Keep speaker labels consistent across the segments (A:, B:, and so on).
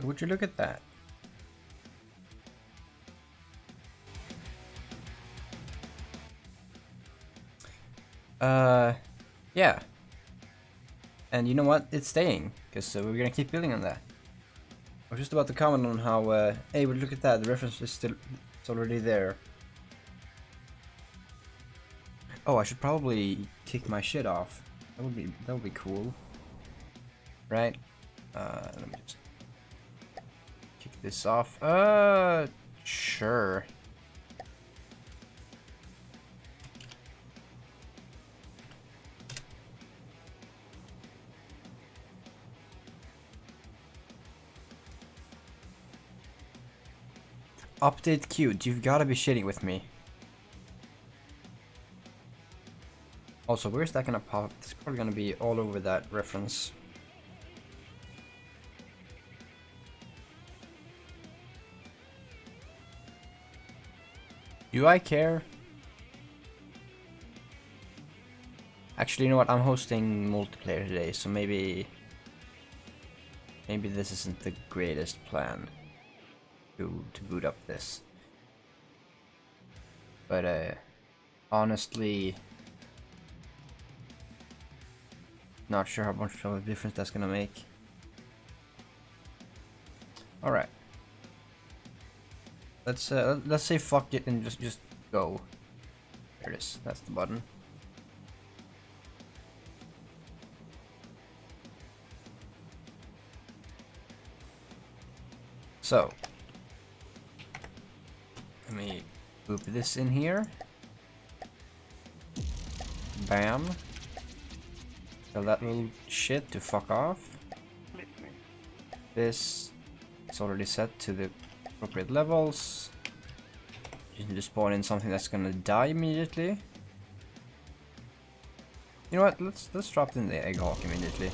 A: Would you look at that? Yeah. And you know what? It's staying, because we're gonna keep building on that. I was just about to comment on how, hey, would you look at that? The reference is still, it's already there. Oh, I should probably kick my shit off. That would be cool. Right? Let me just kick this off. Sure. Update queued. You've gotta be shitting with me. Also, where's that gonna pop? It's probably gonna be all over that reference. Do I care? Actually, you know what? I'm hosting multiplayer today, so maybe this isn't the greatest plan to boot up this. But honestly, not sure how much of a difference that's gonna make. All right. Let's say fuck it and just go. There it is. That's the button. So let me boop this in here. Bam. Tell that little shit to fuck off. This is already set to the appropriate levels. You need to spawn in something that's gonna die immediately. You know what? Let's drop in the Egghawk immediately.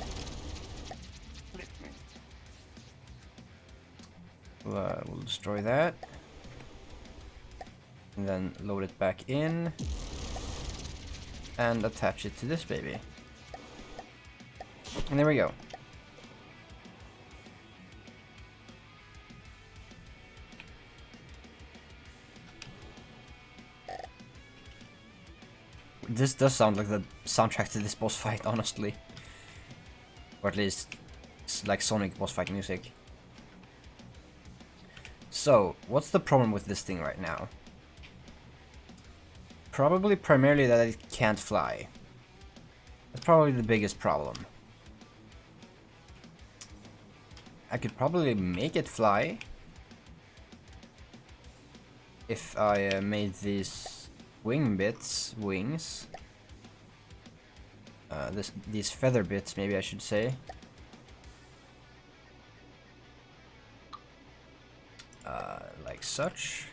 A: We'll destroy that, and then load it back in, and attach it to this baby. And there we go. This does sound like the soundtrack to this boss fight, honestly. Or at least, it's like Sonic boss fight music. So, what's the problem with this thing right now? Probably primarily that it can't fly. That's probably the biggest problem. I could probably make it fly if I made these wing bits wings. These feather bits, maybe I should say. Like such.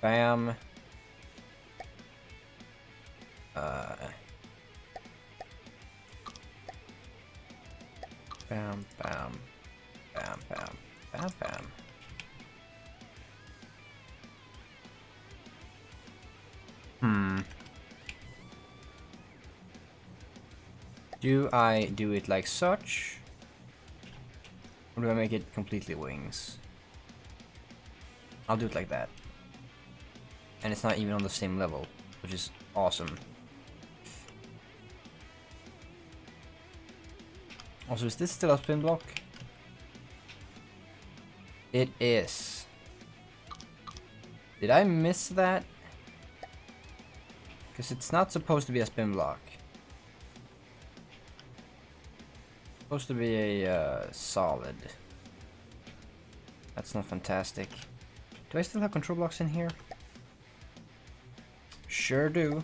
A: Bam. Bam, bam, bam, bam, bam, bam. Do I do it like such? Or do I make it completely wings? I'll do it like that. And it's not even on the same level, which is awesome. Also, is this still a spin block? It is. Did I miss that? Because it's not supposed to be a spin block. It's supposed to be a solid. That's not fantastic. Do I still have control blocks in here? Sure do.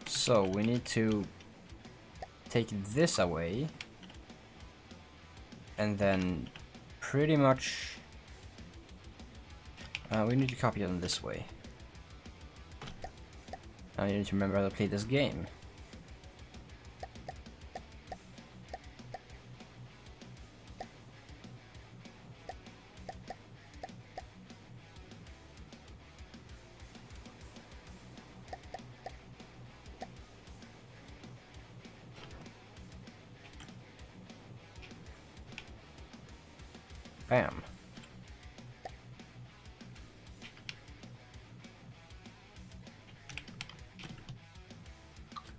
A: So we need to take this away, and then pretty much we need to copy it in this way. Now you need to remember how to play this game. Bam.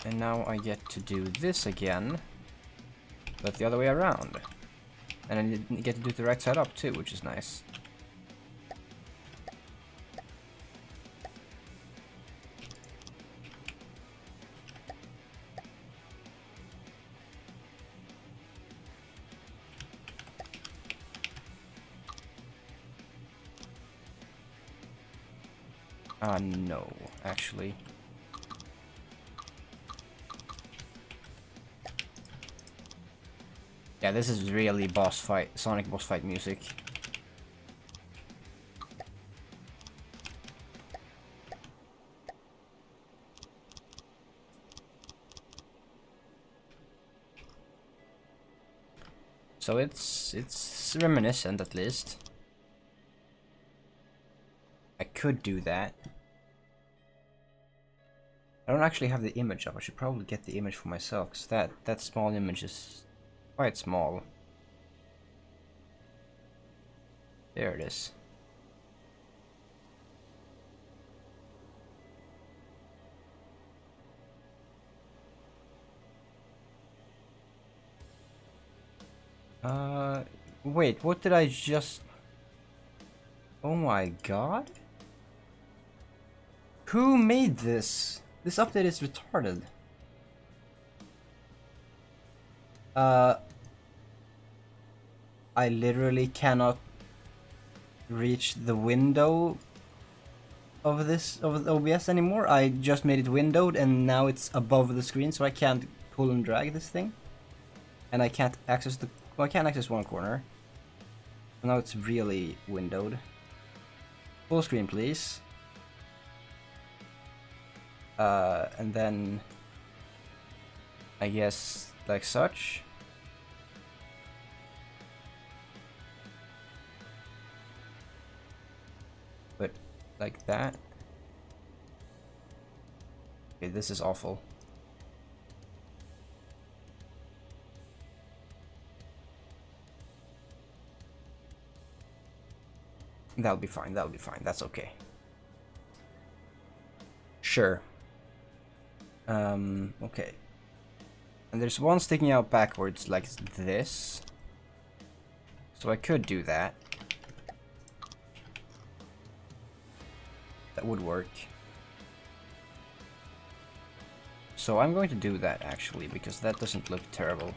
A: And now I get to do this again, but the other way around. And I get to do the right side up too, which is nice. No, actually. Yeah, this is really boss fight, Sonic boss fight music. So it's reminiscent at least. I could do that. I don't actually have the image up. I should probably get the image for myself, because that small image is quite small. There it is. Wait, what did I just... Oh my god? Who made this? This update is retarded. I literally cannot reach the window of the OBS anymore. I just made it windowed and now it's above the screen, so I can't pull and drag this thing. And I can't access the... Well, I can't access one corner. Now it's really windowed. Full screen, please. And then... I guess like such. But like that. Okay, this is awful. That'll be fine, that'll be fine, that's okay. Sure. Okay. And there's one sticking out backwards like this. So I could do that. That would work. So I'm going to do that actually, because that doesn't look terrible.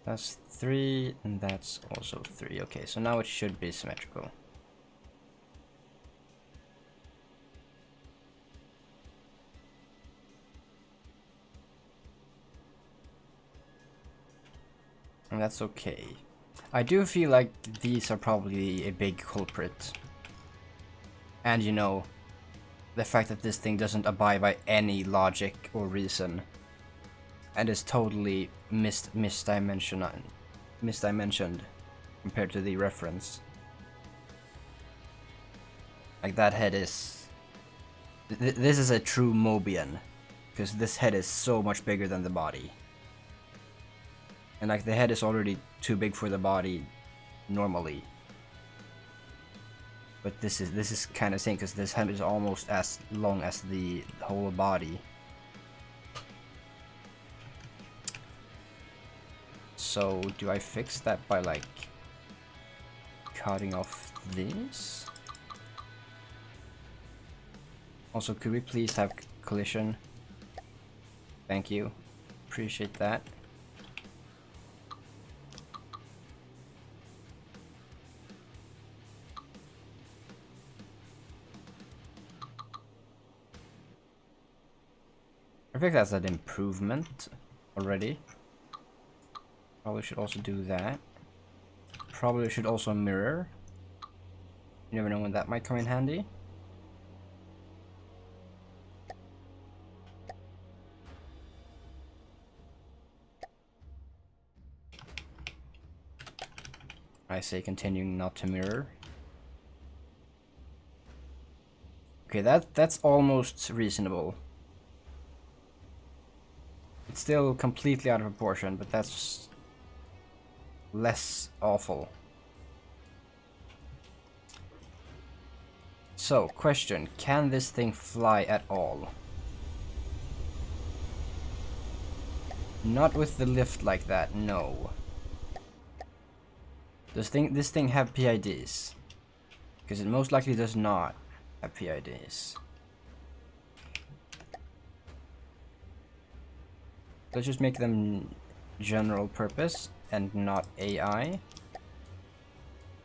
A: That's 3, and that's also 3. Okay, so now it should be symmetrical. And that's okay. I do feel like these are probably a big culprit. And you know, the fact that this thing doesn't abide by any logic or reason. And is totally misdimensioned compared to the reference. Like that head is... this is a true Mobian. Because this head is so much bigger than the body. And like the head is already too big for the body normally. But this is kind of insane because this head is almost as long as the whole body. So do I fix that by like cutting off this? Also, could we please have collision? Thank you. Appreciate that. I think that's an improvement already. Probably should also do that. Probably should also mirror. You never know when that might come in handy. I say continuing not to mirror. Okay, that's almost reasonable. It's still completely out of proportion, but that's less awful. So, question, can this thing fly at all? Not with the lift like that, no. Does this thing have PIDs? Because it most likely does not have PIDs. Let's just make them general purpose and not AI.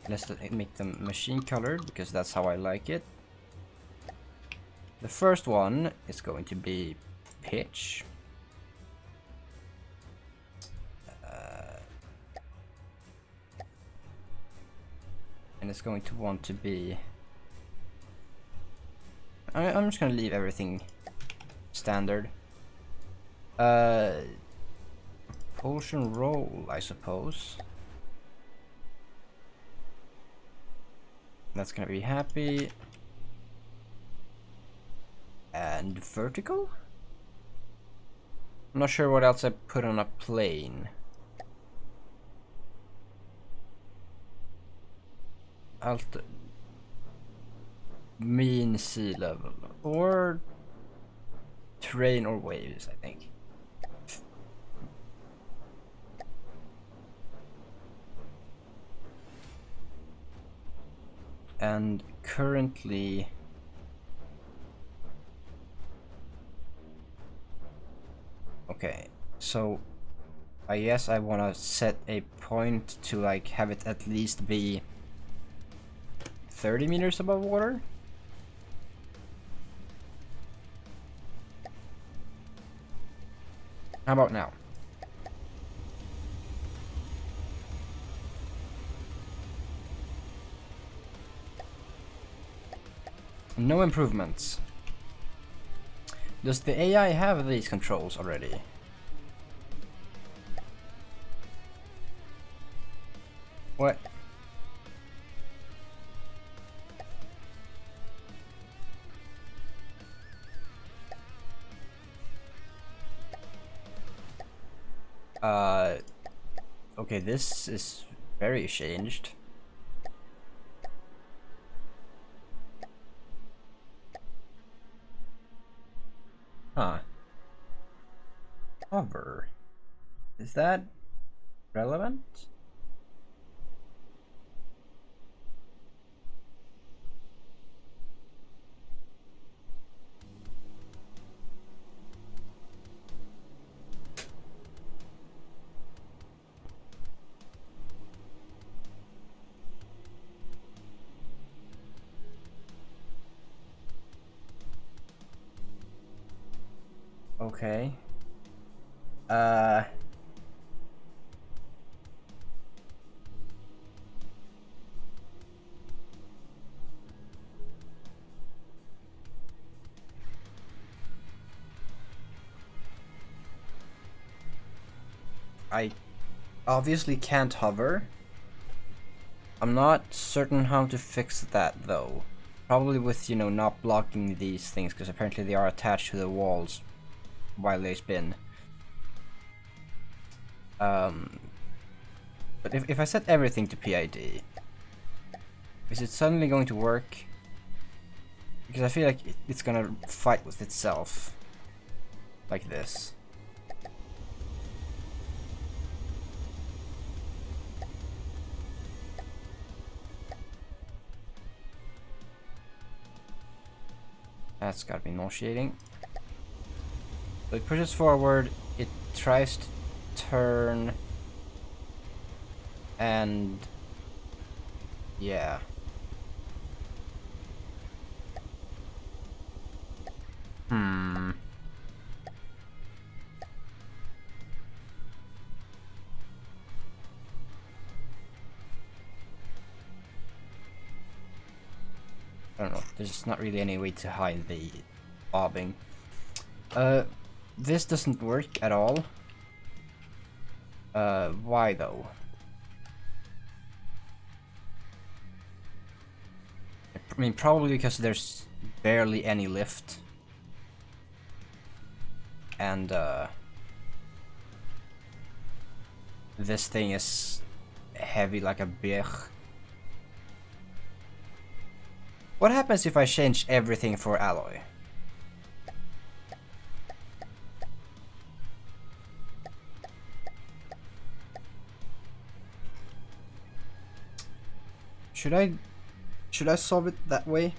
A: Let's make them machine colored because that's how I like it. The first one is going to be pitch. And it's going to want to be... I'm just going to leave everything standard. Propulsion roll, I suppose. That's gonna be happy. And vertical? I'm not sure what else I put on a plane. Mean sea level. Or terrain or waves, I think. And currently okay, so I guess I want to set a point to like have it at least be 30 meters above water. How about now? No improvements. Does the AI have these controls already? What? Okay, this is very changed. Huh. Hover. Is that relevant? Okay. I obviously can't hover. I'm not certain how to fix that though. Probably with, you know, not blocking these things, because apparently they are attached to the walls while they spin. But if I set everything to PID, is it suddenly going to work? Because I feel like it's gonna fight with itself. Like this. That's gotta be nauseating. So it pushes forward, it tries to turn, and yeah. I don't know, there's not really any way to hide the bobbing. This doesn't work at all. Why though? I mean, probably because there's barely any lift. And this thing is heavy like a bitch. What happens if I change everything for alloy? Should I solve it that way?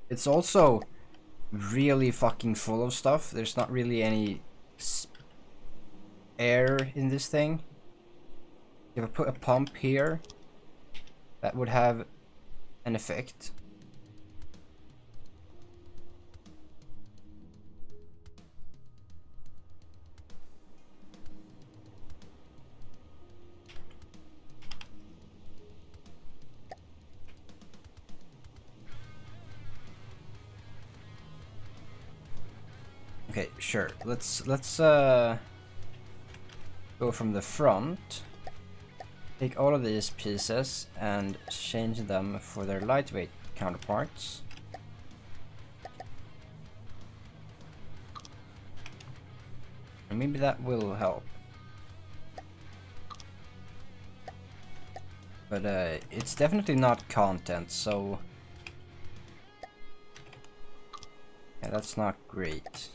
A: It's also really fucking full of stuff. There's not really any air in this thing. If I put a pump here, that would have an effect. Okay, sure. Let's go from the front. Take all of these pieces and change them for their lightweight counterparts. And maybe that will help. But it's definitely not content, so yeah, that's not great.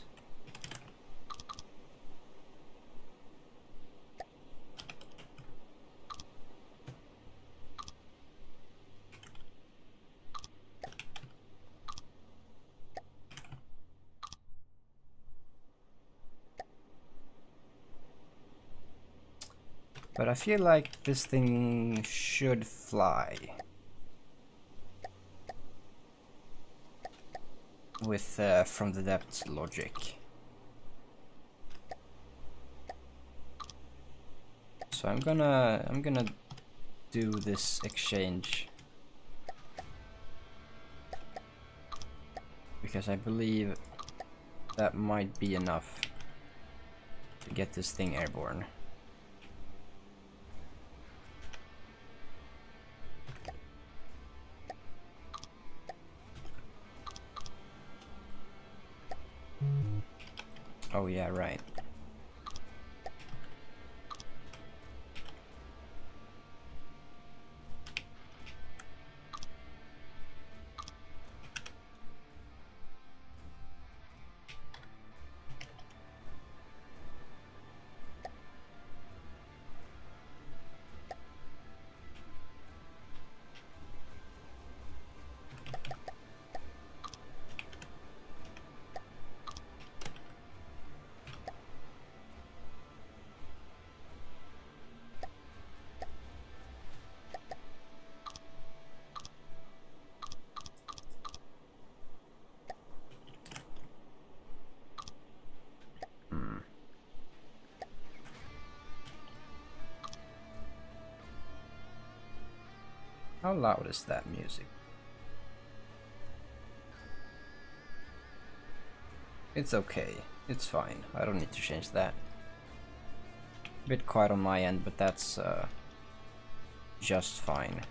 A: But I feel like this thing should fly. With from the depths logic. So I'm gonna do this exchange. Because I believe that might be enough to get this thing airborne. Oh yeah, right. How loud is that music? It's okay. It's fine. I don't need to change that. A bit quiet on my end, but that's just fine.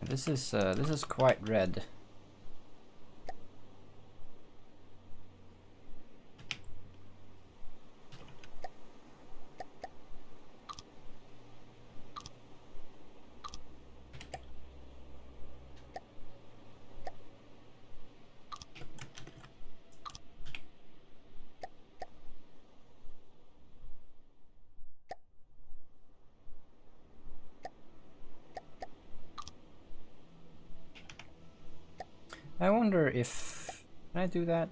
A: This is quite red. I wonder if... Can I do that?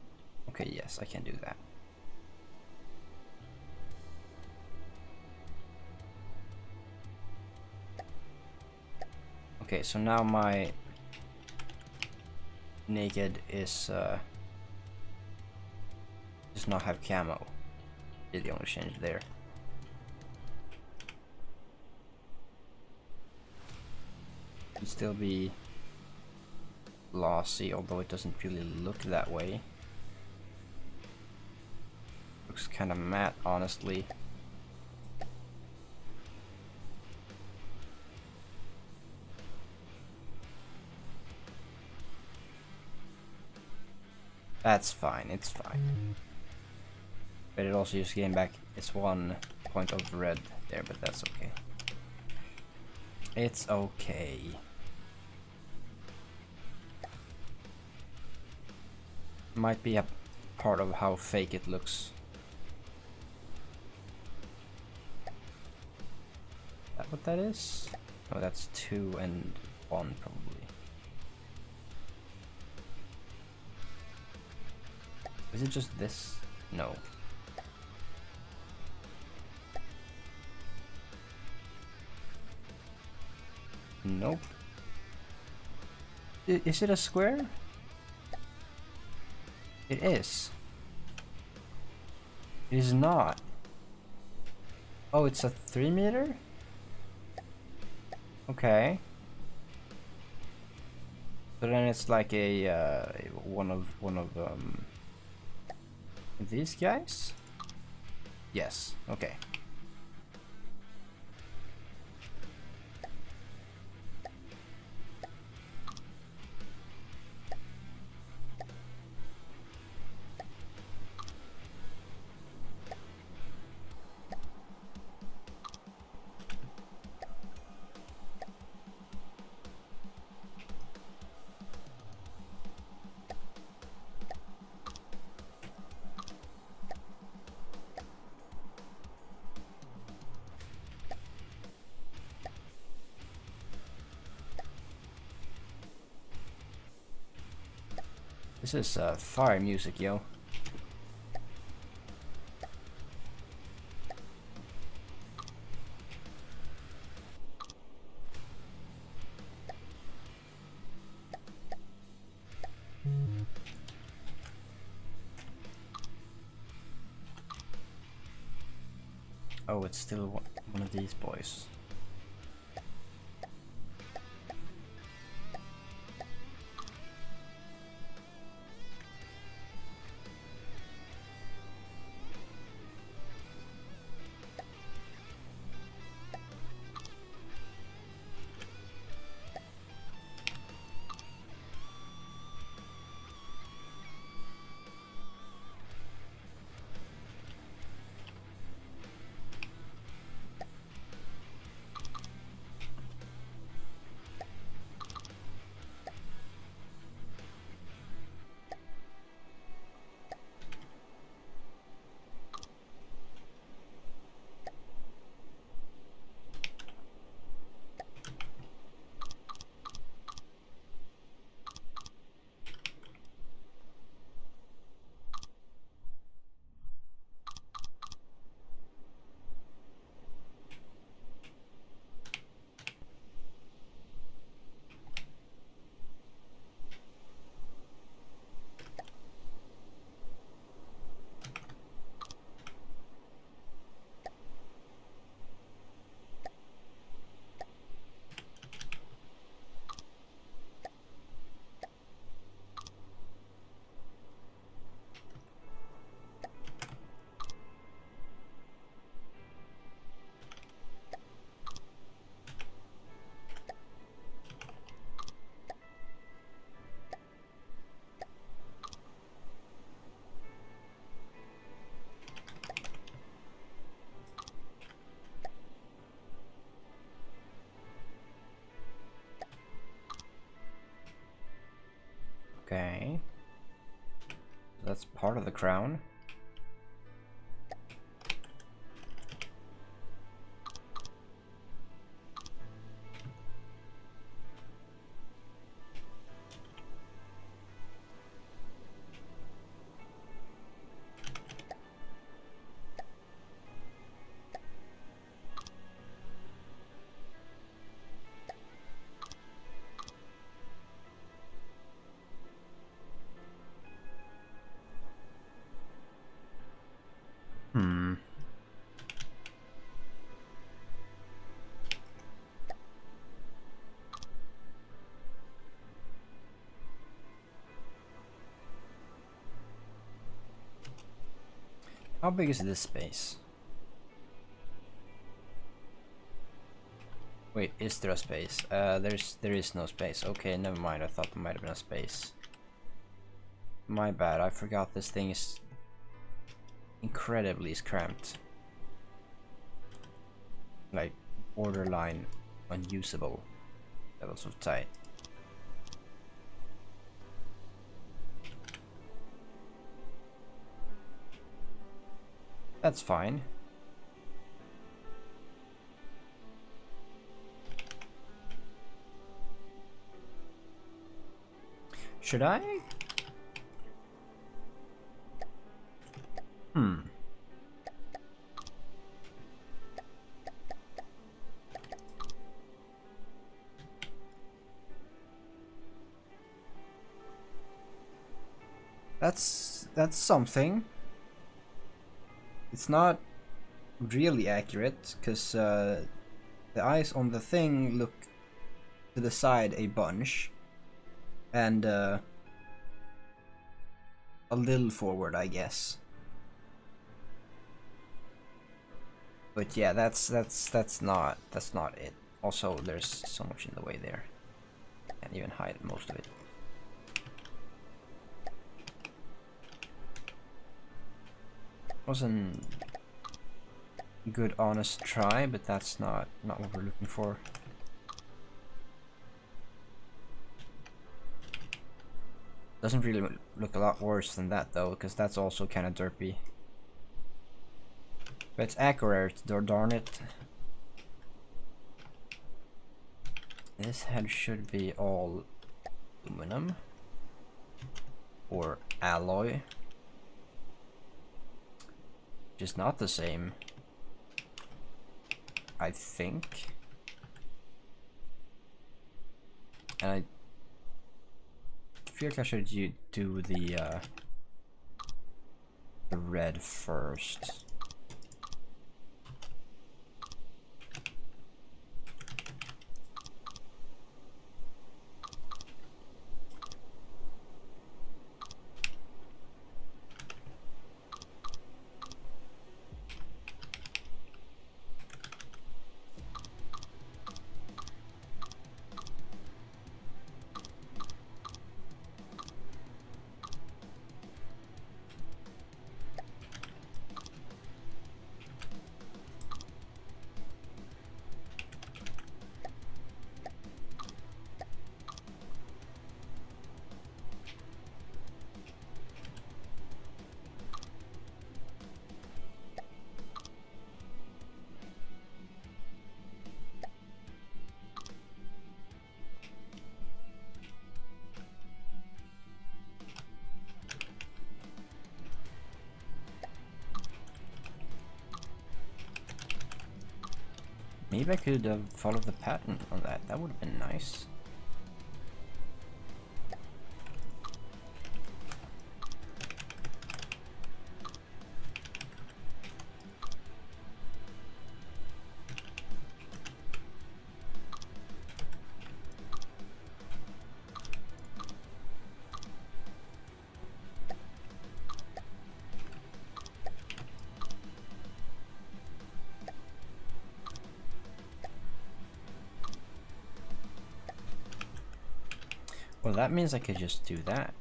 A: Okay, yes, I can do that. Okay, so now my naked is does not have camo. Did the only change there. Can still be glossy, although it doesn't really look that way. Looks kind of matte, honestly. That's fine, it's fine. But it also just gained back its 1 point of red there, but that's okay. It's okay. Might be a part of how fake it looks. Is that what that is? Oh, that's 2 and 1 probably. Is it just this? No. Nope. Is it a square? It is. It is not. Oh, it's a 3 meter? Okay. So then it's like a one of these guys? Yes. Okay. This is fire music, yo. Oh, it's still one of these boys. Okay. That's part of the crown. How big is this space? Wait, is there a space? There is no space. Okay, never mind. I thought there might have been a space. My bad. I forgot this thing is incredibly cramped. Like borderline unusable levels of tight. That's fine. Should I? That's something. It's not really accurate because the eyes on the thing look to the side a bunch and a little forward, I guess. But yeah, that's not it. Also, there's so much in the way there. Can't even hide most of it. Wasn't a good honest try, but that's not what we're looking for. Doesn't really look a lot worse than that though, because that's also kind of derpy. But it's accurate, darn it. This head should be all aluminum or alloy, which is not the same, I think. And I feel like I should do the red first. Maybe I could have followed the pattern on that. That would have been nice. Well, that means I could just do that.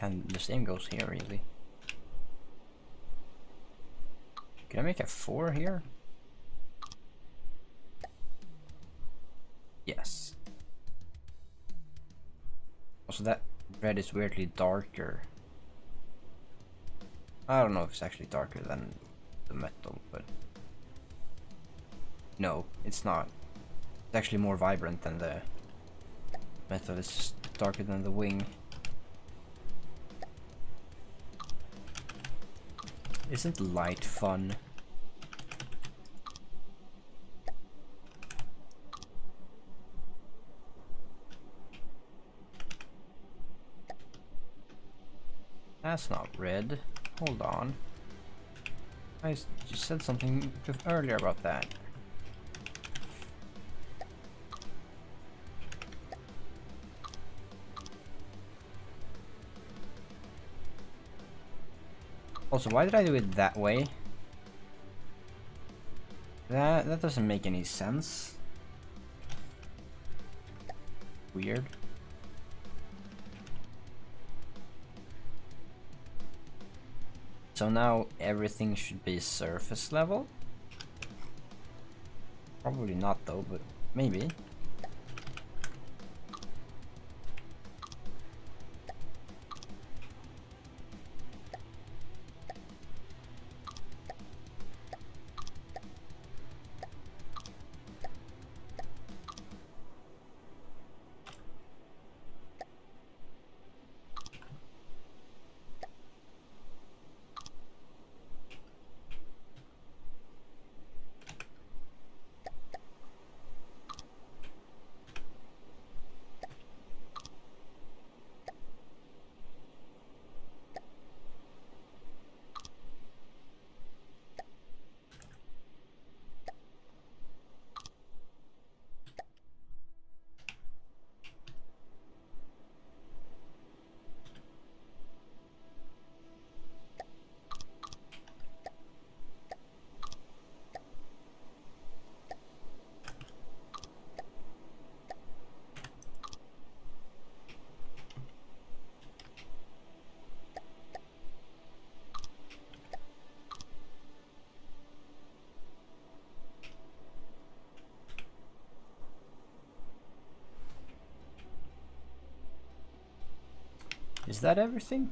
A: And the same goes here, really. Can I make a 4 here? Yes. Also, that red is weirdly darker. I don't know if it's actually darker than the metal, but... No, it's not. It's actually more vibrant than the metal. It's just darker than the wing. Isn't light fun? That's not red. Hold on. I just said something earlier about that. Also, why did I do it that way? That doesn't make any sense. Weird. So now everything should be surface level? Probably not though, but maybe. Is that everything?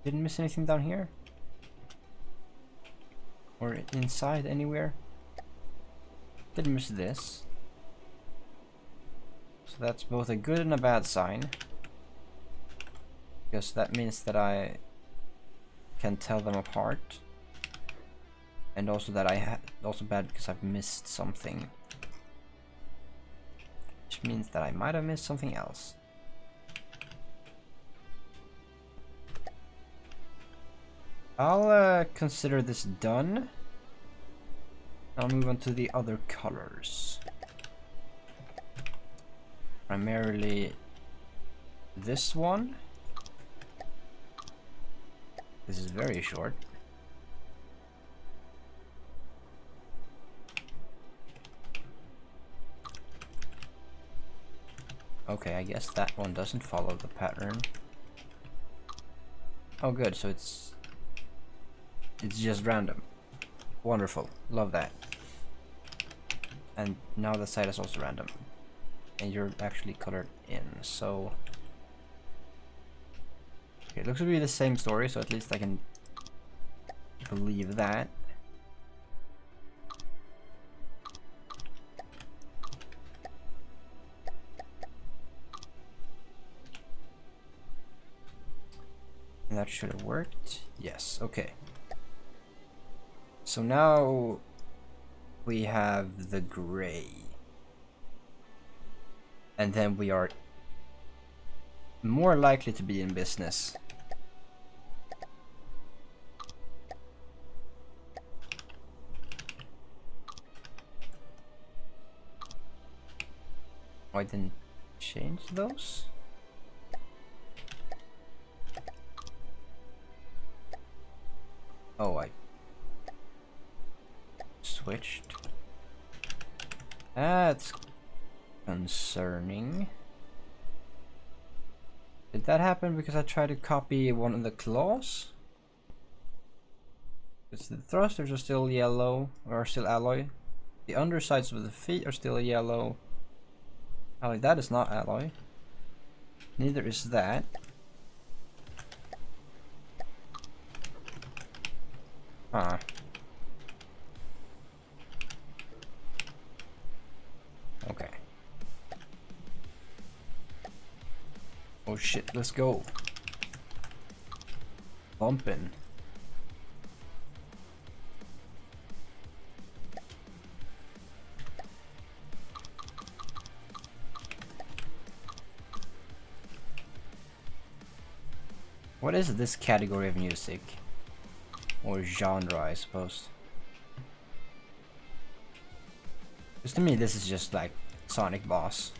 A: Didn't miss anything down here? Or inside anywhere? Didn't miss this. So that's both a good and a bad sign. Because that means that I can tell them apart. And also that also bad because I've missed something. Which means that I might have missed something else. I'll consider this done. I'll move on to the other colors. Primarily this one. This is very short. Okay, I guess that one doesn't follow the pattern. Oh good, so it's just random. Wonderful, love that. And now the side is also random. And you're actually colored in, so... Okay, it looks to be the same story, so at least I can believe that. And that should have worked. Yes, okay. So now we have the gray. And then we are more likely to be in business. Oh, I didn't change those? Oh, I switched. That's concerning. Did that happen because I tried to copy one of the claws? Because the thrusters are still yellow, or still alloy. The undersides of the feet are still yellow. Alloy, that is not alloy. Neither is that. Huh. Okay. Oh shit, let's go. Bumpin'. What is this category of music? Or genre, I suppose. Because to me, this is just like Sonic Boss.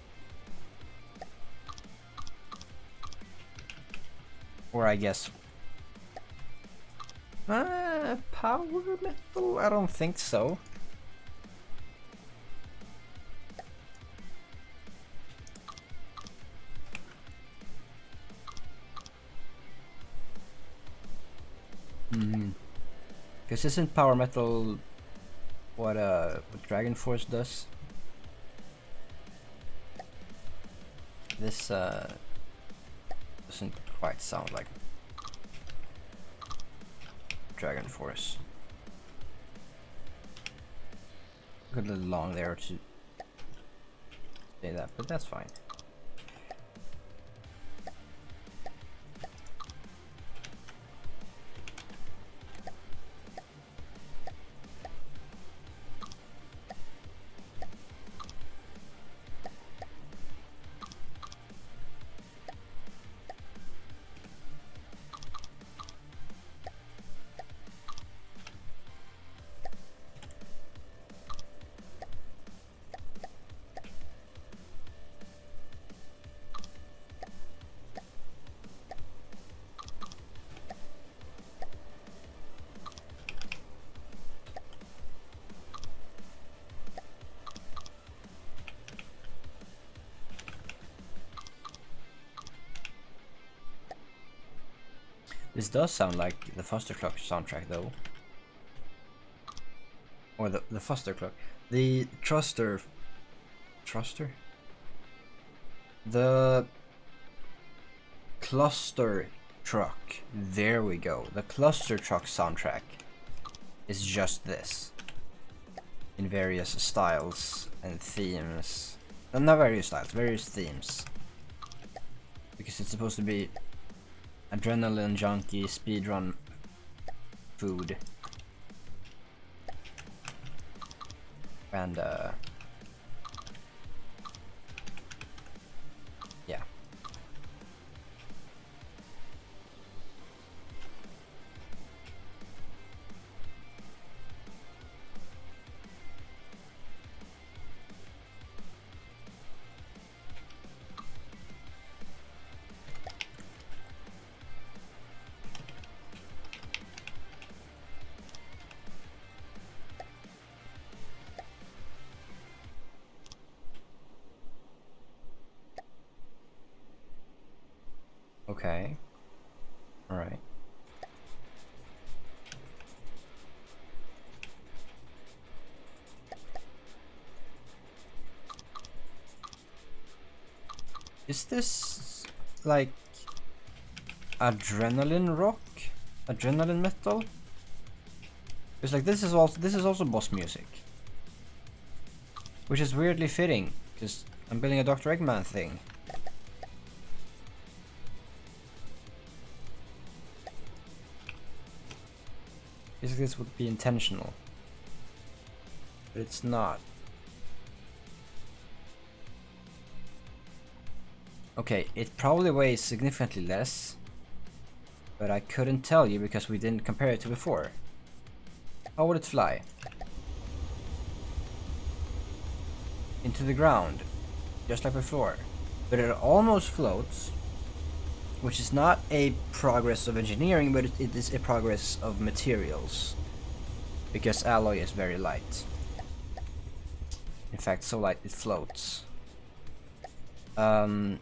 A: Or I guess... power metal? I don't think so. Because isn't power metal what Dragon Force does? This doesn't quite sound like Dragon Force. Got a little long there to say that, but that's fine. This does sound like the Foster Clock soundtrack though. Or the Foster Clock. The Truster... The Cluster Truck. There we go. The Cluster Truck soundtrack is just this. In various styles and themes. Not various styles, various themes. Because it's supposed to be adrenaline junkie speedrun food. And yeah. Okay. Alright. Is this like adrenaline rock? Adrenaline metal? It's like this is also boss music. Which is weirdly fitting, because I'm building a Dr. Eggman thing. Basically, this would be intentional, but it's not. Okay, it probably weighs significantly less, but I couldn't tell you because we didn't compare it to before. How would it fly? Into the ground, just like before, but it almost floats. Which is not a progress of engineering, but it is a progress of materials. Because alloy is very light. In fact, so light it floats. So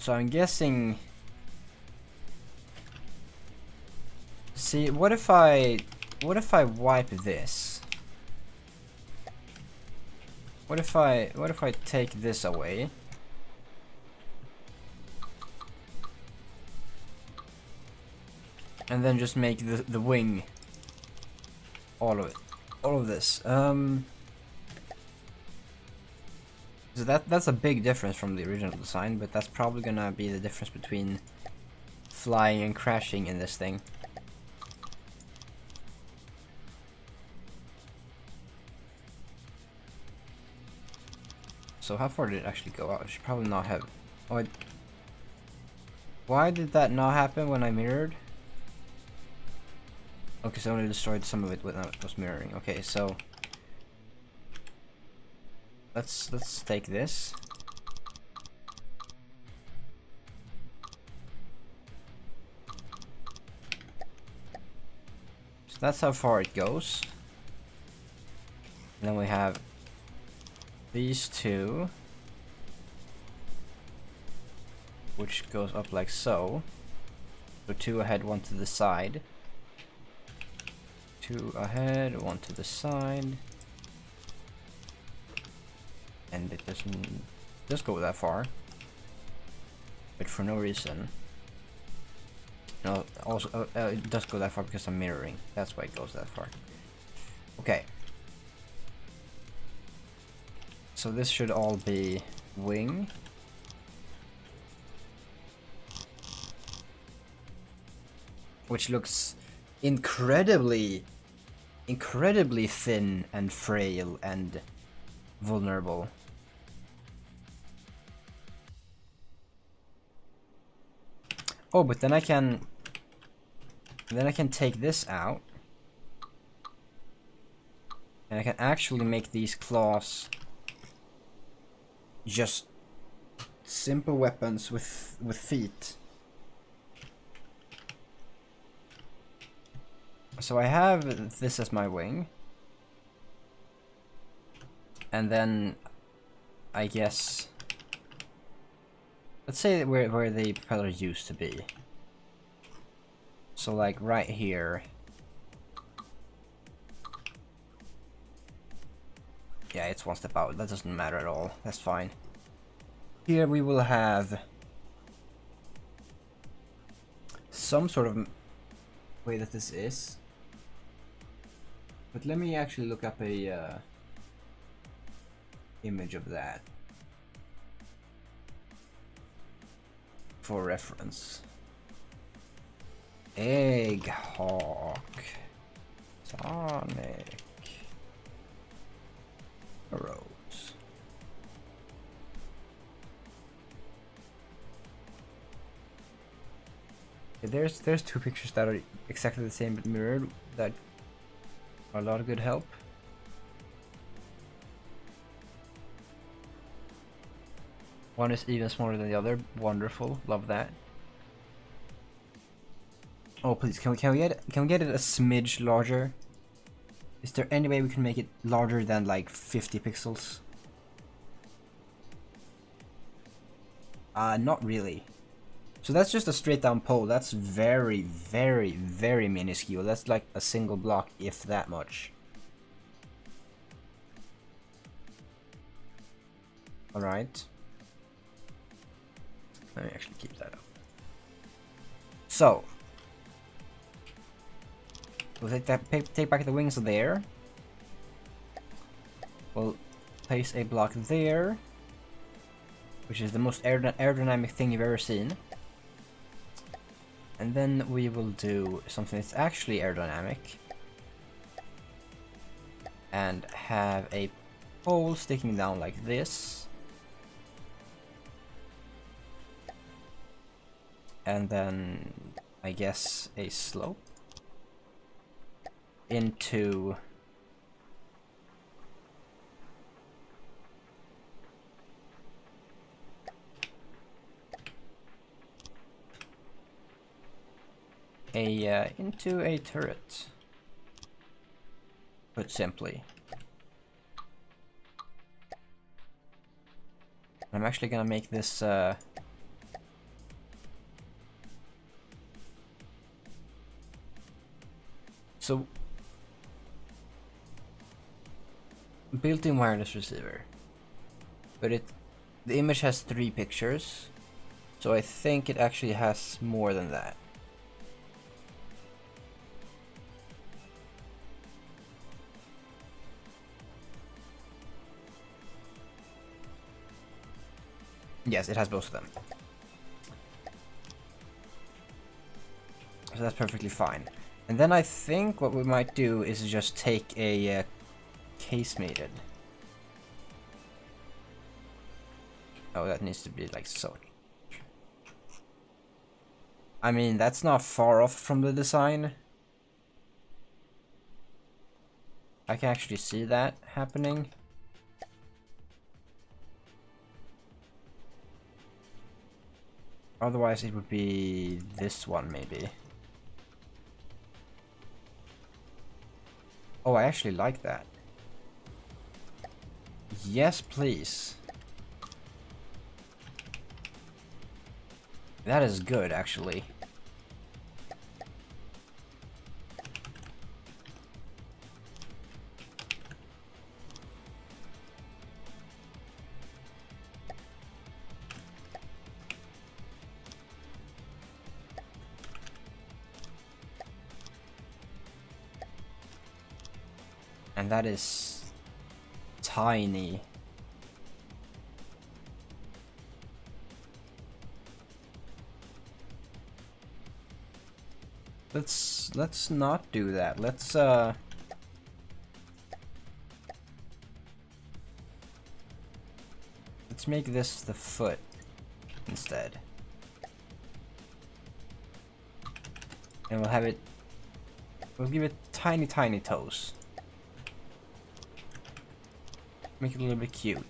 A: I'm guessing... See, what if I wipe this? What if I take this away? And then just make the wing all of it. All of this. So that's a big difference from the original design, but that's probably gonna be the difference between flying and crashing in this thing. So how far did it actually go out? It should probably not have... Oh, why did that not happen when I mirrored? Okay, so I only destroyed some of it when I was mirroring. Okay, so... let's take this. So that's how far it goes. And then we have these two, which goes up like so. So 2 ahead, 1 to the side. 2 ahead, 1 to the side. And it does go that far, but for no reason. No, also it does go that far because I'm mirroring. That's why it goes that far. Okay. So this should all be wing. Which looks incredibly thin and frail and vulnerable. Oh, but then I can take this out, and I can actually make these claws just simple weapons with feet. So I have this as my wing, and then I guess let's say where the propeller used to be. So like right here. Yeah, it's one step out. That doesn't matter at all. That's fine. Here we will have some sort of way that this is. But let me actually look up a image of that for reference. Egghawk. Sonic. Arrows. There's 2 pictures that are exactly the same but mirrored that are a lot of good help. One is even smaller than the other. Wonderful, love that. Oh please, can we get it a smidge larger? Is there any way we can make it larger than like 50 pixels? Not really. So that's just a straight down pole. That's very minuscule. That's like a single block, if that much. Alright. Let me actually keep that up. So we'll take back the wings there. We'll place a block there, which is the most aerodynamic thing you've ever seen. And then we will do something that's actually aerodynamic. And have a pole sticking down like this. And then, I guess, a slope into into a turret, put simply. I'm actually gonna make this so built-in wireless receiver, but the image has 3 pictures, so I think it actually has more than that. Yes, it has both of them. So that's perfectly fine. And then I think what we might do is just take a casemated. Oh, that needs to be like so. I mean, that's not far off from the design. I can actually see that happening. Otherwise it would be this one maybe. Oh, I actually like that. Yes, please. That is good, actually. And that is tiny. Let's not do that. Let's make this the foot instead. And we'll have it, we'll give it tiny toes. Make it a little bit cute.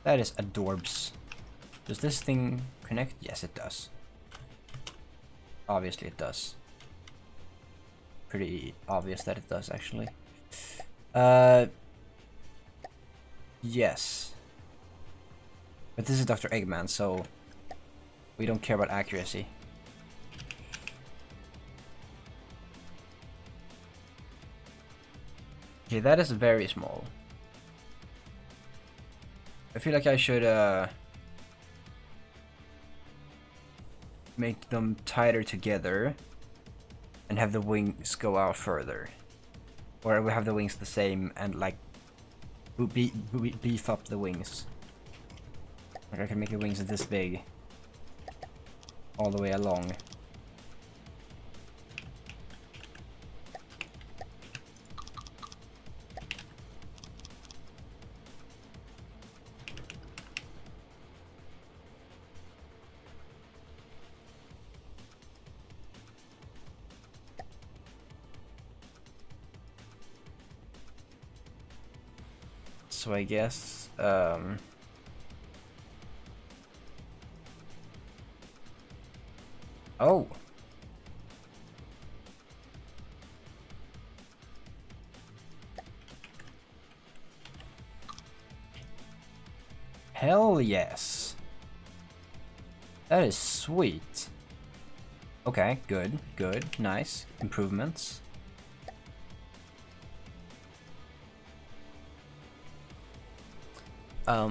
A: That is adorbs. Does this thing connect? Yes, it does. Obviously it does. Pretty obvious that it does, actually. Yes. But this is Dr. Eggman, so we don't care about accuracy. Okay, that is very small. I feel like I should make them tighter together and have the wings go out further. Or we have the wings the same and like beef up the wings. Like I can make the wings this big all the way along. So I guess oh. Hell yes. That is sweet. Okay, good, nice. Improvements. I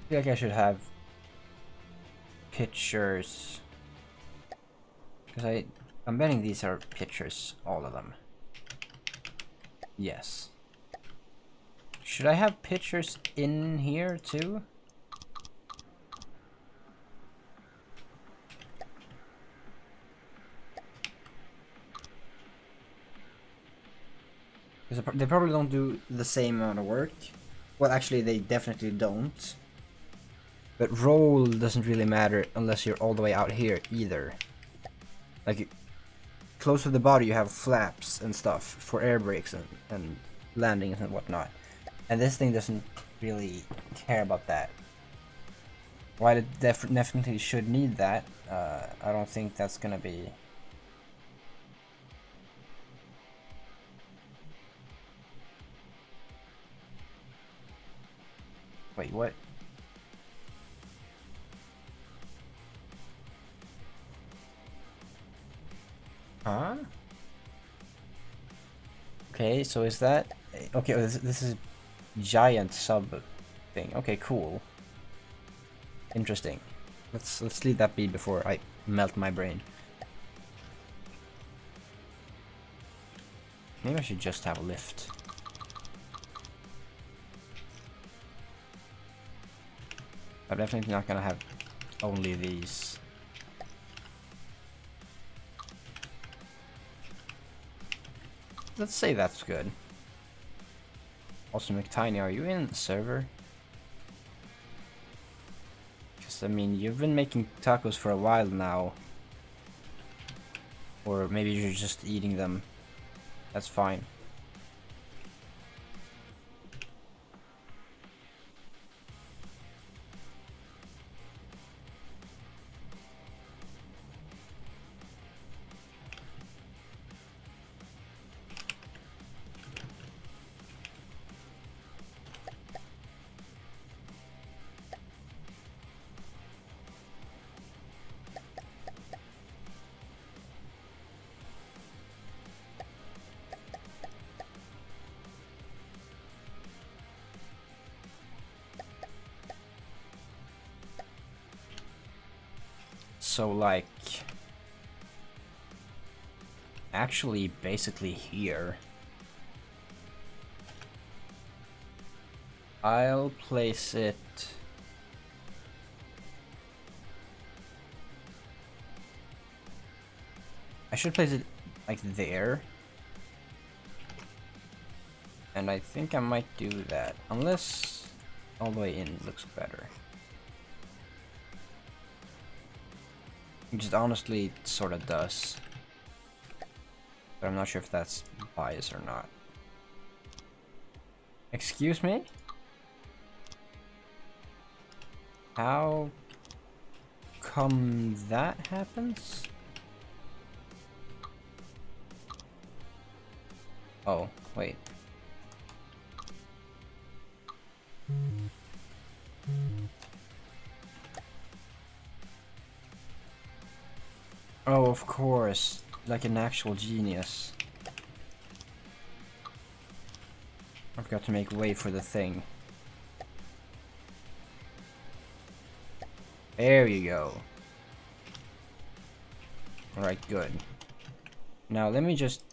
A: feel like I should have pictures, because I'm betting these are pictures, all of them. Yes. Should I have pictures in here too? Because they probably don't do the same amount of work. Well, actually, they definitely don't. But roll doesn't really matter unless you're all the way out here either. Like, close to the body you have flaps and stuff for air brakes and landings and whatnot. And this thing doesn't really care about that. While it definitely should need that, I don't think that's gonna be... Wait, what? Huh? Okay, so is that... Okay, this is giant sub thing. Okay, cool. Interesting. Let's leave that be before I melt my brain. Maybe I should just have a lift. I'm definitely not gonna have only these. Let's say that's good. Also, McTiny, are you in the server? guess. I mean, you've been making tacos for a while now. Or maybe you're just eating them. That's fine. So like, actually basically here, I'll place it I should place it like there, and I think I might do that, unless all the way in looks better. Just honestly sort of does. But I'm not sure if that's bias or not. Excuse me? How come that happens? Oh, wait. Oh, of course. Like an actual genius. I forgot to make way for the thing. There you go. Alright, good. Now let me just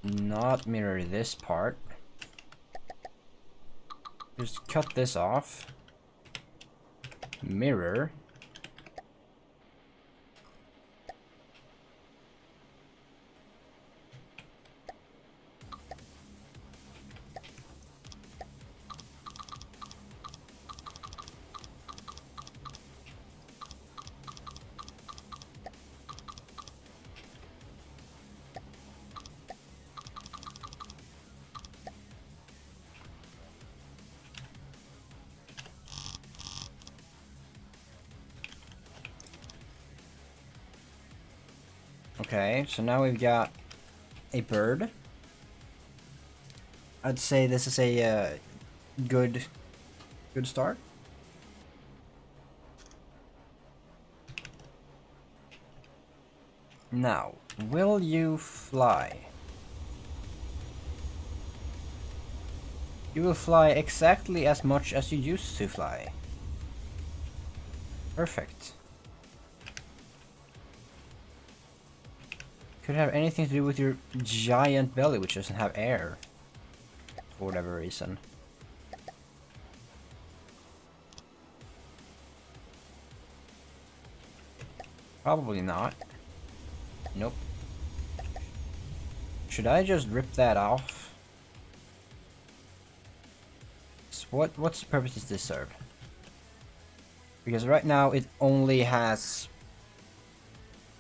A: not mirror this part. Just cut this off. Mirror. Okay, so now we've got a bird. I'd say this is a good start. Now, will you fly? You will fly exactly as much as you used to fly. Perfect. Could have anything to do with your giant belly, which doesn't have air. For whatever reason. Probably not. Nope. Should I just rip that off? So what's the purpose does this serve? Because right now it only has...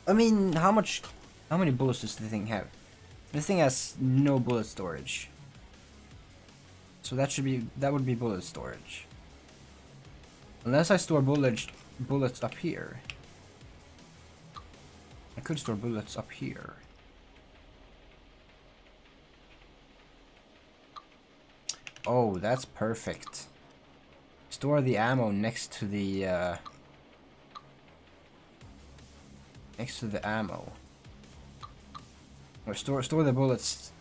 A: I mean, how many bullets does the thing have? This thing has no bullet storage. So that would be bullet storage. Unless I store bullets up here. I could store bullets up here. Oh, that's perfect. Store the ammo next to the ammo. Or store the bullets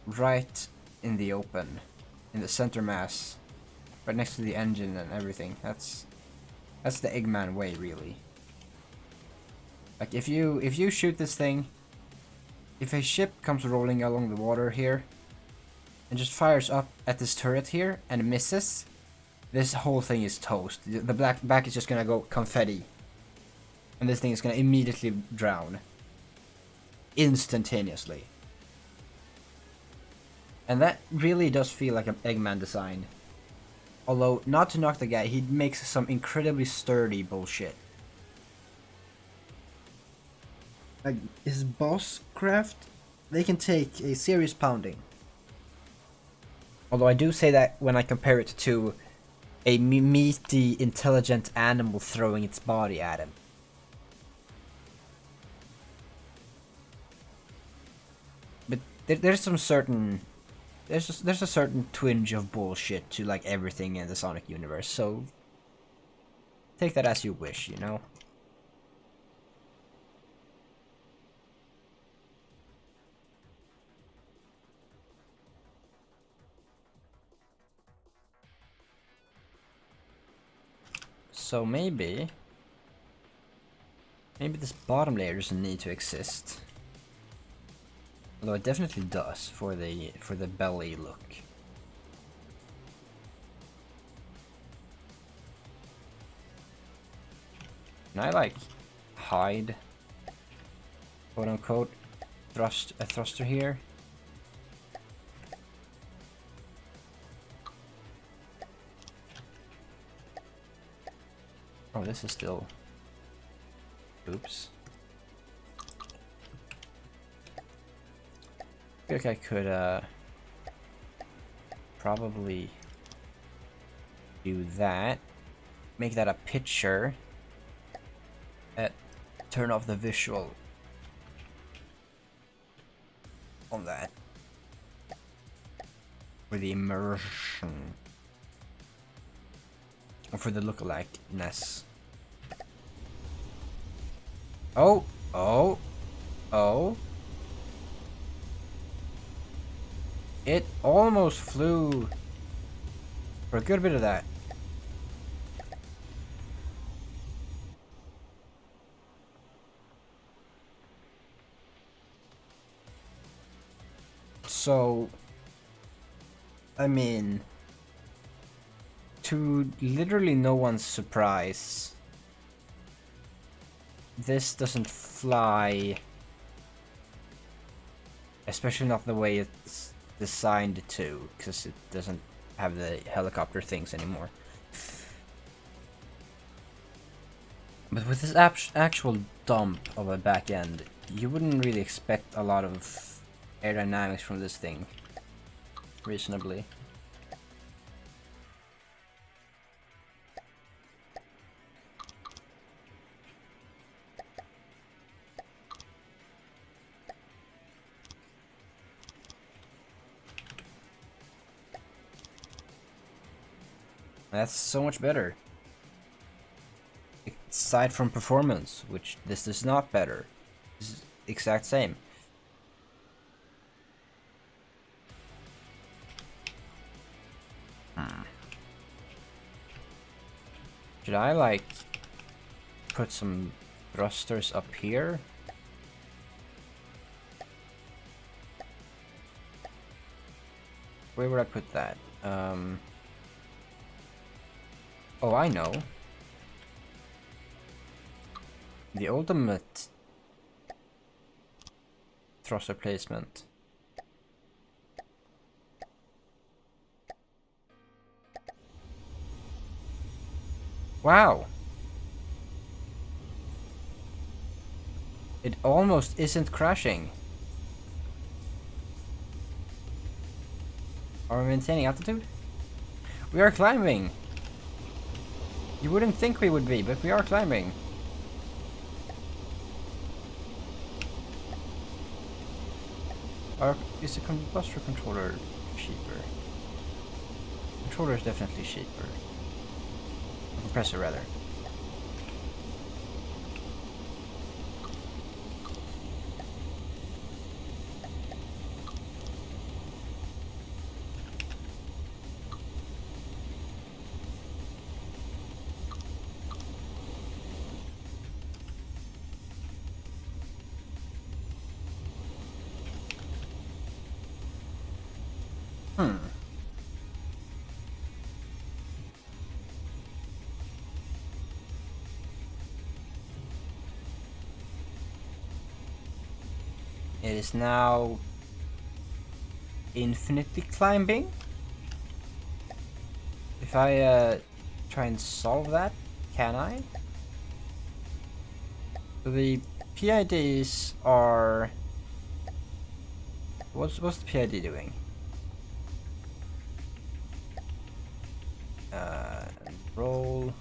A: right in the open, in the center mass, right next to the engine and everything. That's the Eggman way, really. Like if you shoot this thing, if a ship comes rolling along the water here and just fires up at this turret here and misses, this whole thing is toast. The black back is just gonna go confetti. And this thing is gonna immediately drown. Instantaneously. And that really does feel like an Eggman design. Although, not to knock the guy, he makes some incredibly sturdy bullshit. Like, his boss craft, they can take a serious pounding. Although I do say that when I compare it to a meaty, intelligent animal throwing its body at him. But there's some certain... There's a certain twinge of bullshit to like everything in the Sonic universe, so take that as you wish, you know? So maybe this bottom layer doesn't need to exist. Although it definitely does for the belly look. Can I like hide, quote unquote, a thruster here? Oh, this is still... Oops. I feel like I could probably do that. Make that a picture. Turn off the visual on that. For the immersion. Or for the look-alike-ness. Oh! Oh! Oh! It almost flew for a good bit of that. So, I mean, to literally no one's surprise, this doesn't fly, especially not the way it's designed to, because it doesn't have the helicopter things anymore. But with this actual dump of a back end, you wouldn't really expect a lot of aerodynamics from this thing, reasonably. That's so much better. Aside from performance, which this is not better. This is exact same. Should I like put some thrusters up here? Where would I put that? Oh, I know. The ultimate thruster placement. Wow. It almost isn't crashing. Are we maintaining altitude? We are climbing. You wouldn't think we would be, but we are climbing. Is the combustor controller cheaper? Controller is definitely cheaper. Compressor rather. It is now infinitely climbing. If I try and solve that, can I? So the PIDs are... What's the PID doing? Roll...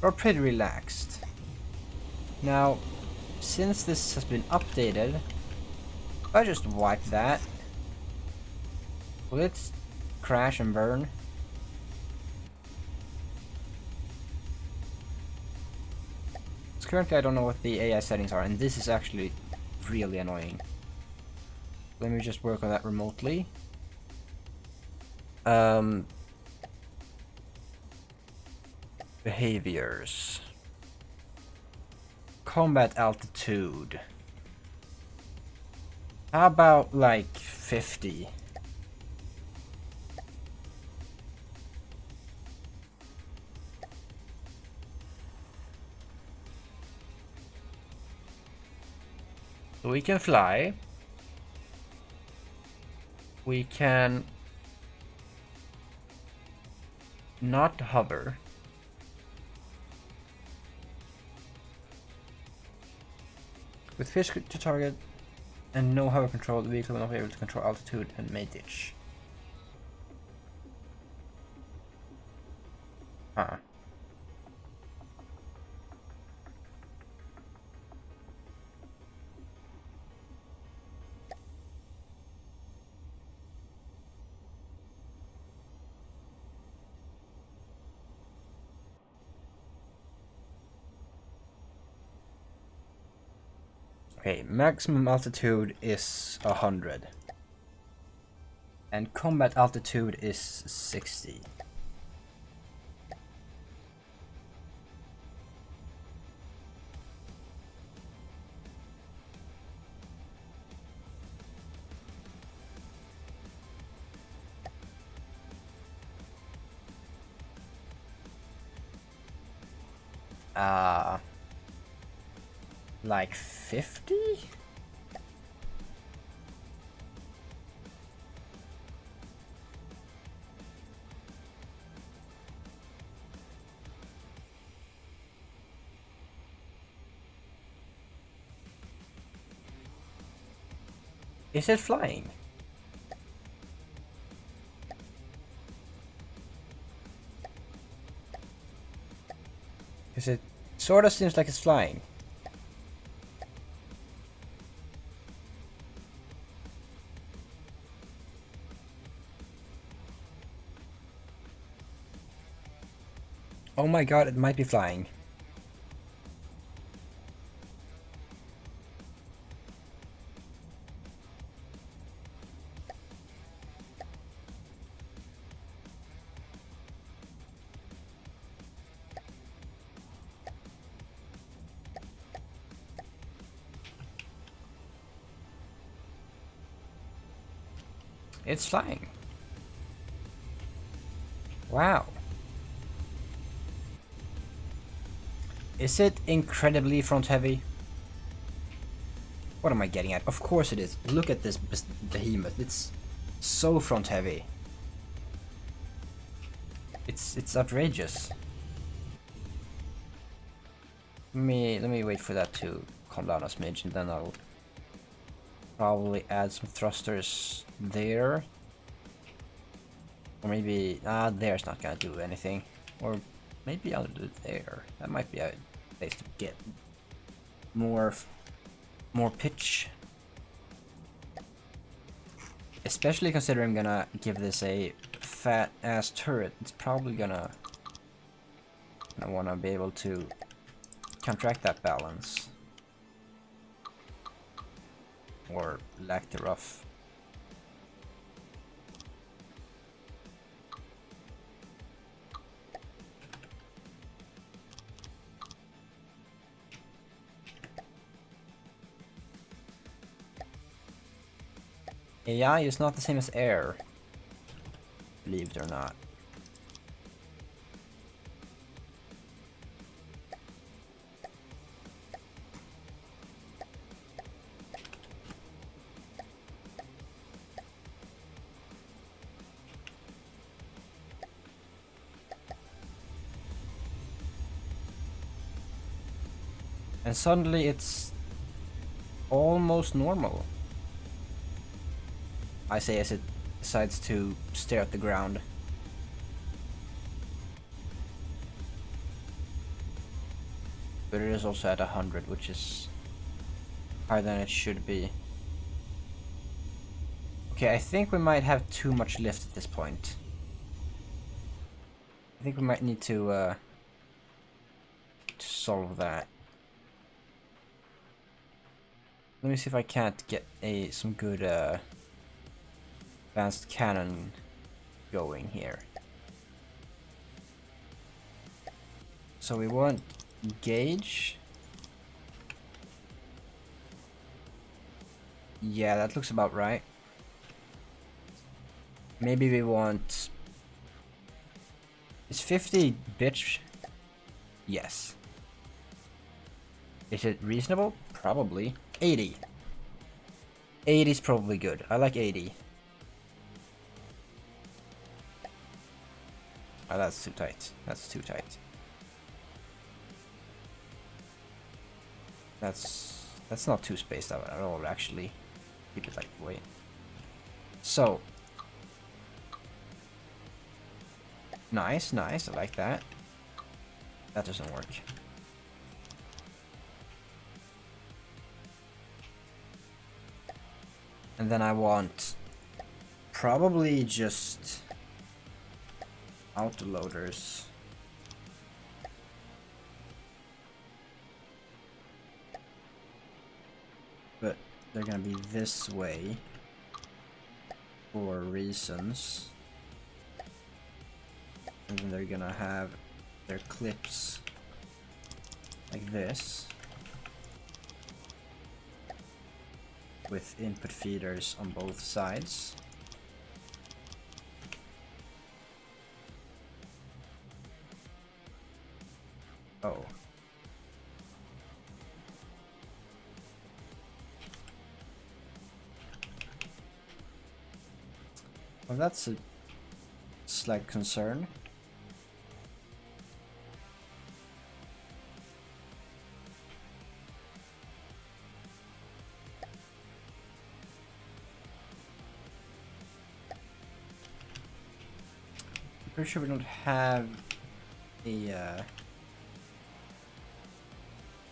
A: We're pretty relaxed. Now, since this has been updated, if I just wipe that, will it crash and burn? Because currently I don't know what the AI settings are, and this is actually really annoying. Let me just work on that remotely. Behaviors. Combat altitude. How about like 50? So we can fly. We can not hover. With fish to target and no hover control, the vehicle will not be able to control altitude and may ditch. Huh. Okay, maximum altitude is 100. And combat altitude is 60. Like 50? Is it flying? Because it sort of seems like it's flying. Oh my god, it might be flying. It's flying. Wow. Is it incredibly front heavy? What am I getting at? Of course it is. Look at this behemoth. It's so front heavy. It's outrageous. Let me wait for that to calm down a smidge, and then I'll probably add some thrusters there. Or maybe there's not gonna do anything. Or maybe I'll do it there. That might be a place to get more pitch. Especially considering I'm gonna give this a fat ass turret. It's probably gonna wanna be able to counteract that balance. Or lack thereof. AI is not the same as air, believe it or not. And suddenly it's almost normal. I say as it decides to stare at the ground. But it is also at 100, which is higher than it should be. Okay, I think we might have too much lift at this point. I think we might need to solve that. Let me see if I can't get some good advanced cannon going here. So we want gauge. Yeah, that looks about right. Maybe we want... Is 50 bitch? Yes. Is it reasonable? Probably. 80. 80 is probably good. I like 80. Oh, that's too tight. That's too tight. That's not too spaced out at all, actually. Keep it like way. So. Nice, nice. I like that. That doesn't work. And then I want probably just autoloaders. But they're gonna be this way for reasons. And then they're gonna have their clips like this with input feeders on both sides. Oh. Well, that's a slight concern. Pretty sure we don't have a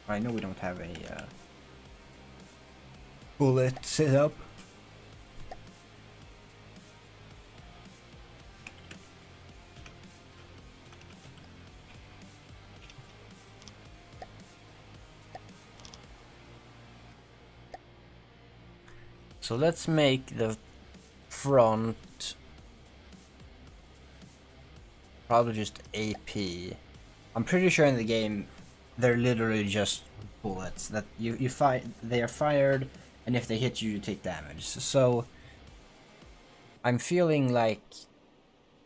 A: I know we don't have a bullet set up. So let's make the front probably just AP. I'm pretty sure in the game they're literally just bullets that you fire. They are fired, and if they hit you, you take damage. So I'm feeling like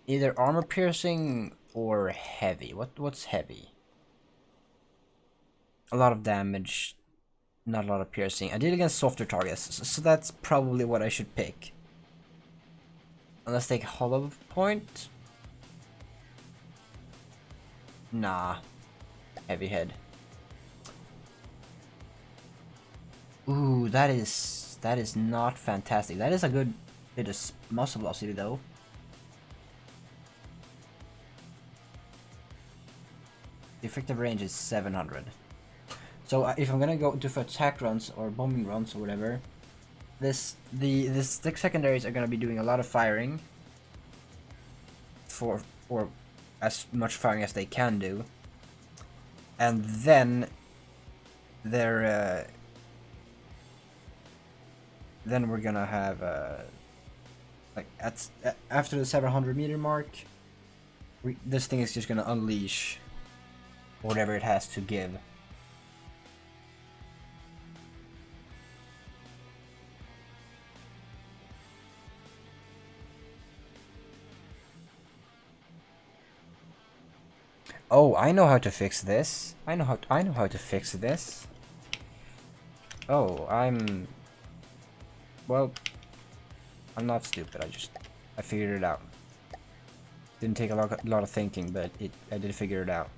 A: either armor piercing or heavy. What's heavy? A lot of damage, not a lot of piercing. I did against softer targets, so that's probably what I should pick. Let's take hollow point. Nah, heavy head. Ooh, that is not fantastic. That is a good bit of muscle velocity though. The effective range is 700. So if I'm gonna go do for attack runs or bombing runs or whatever, the stick secondaries are gonna be doing a lot of firing for or as much firing as they can do, and then they're then we're gonna have like after the 700 meter mark, this thing is just gonna unleash whatever it has to give. Oh, I know how to fix this. I know how to fix this. Oh, well, I'm not stupid. I figured it out. Didn't take a lot of thinking, but I did figure it out.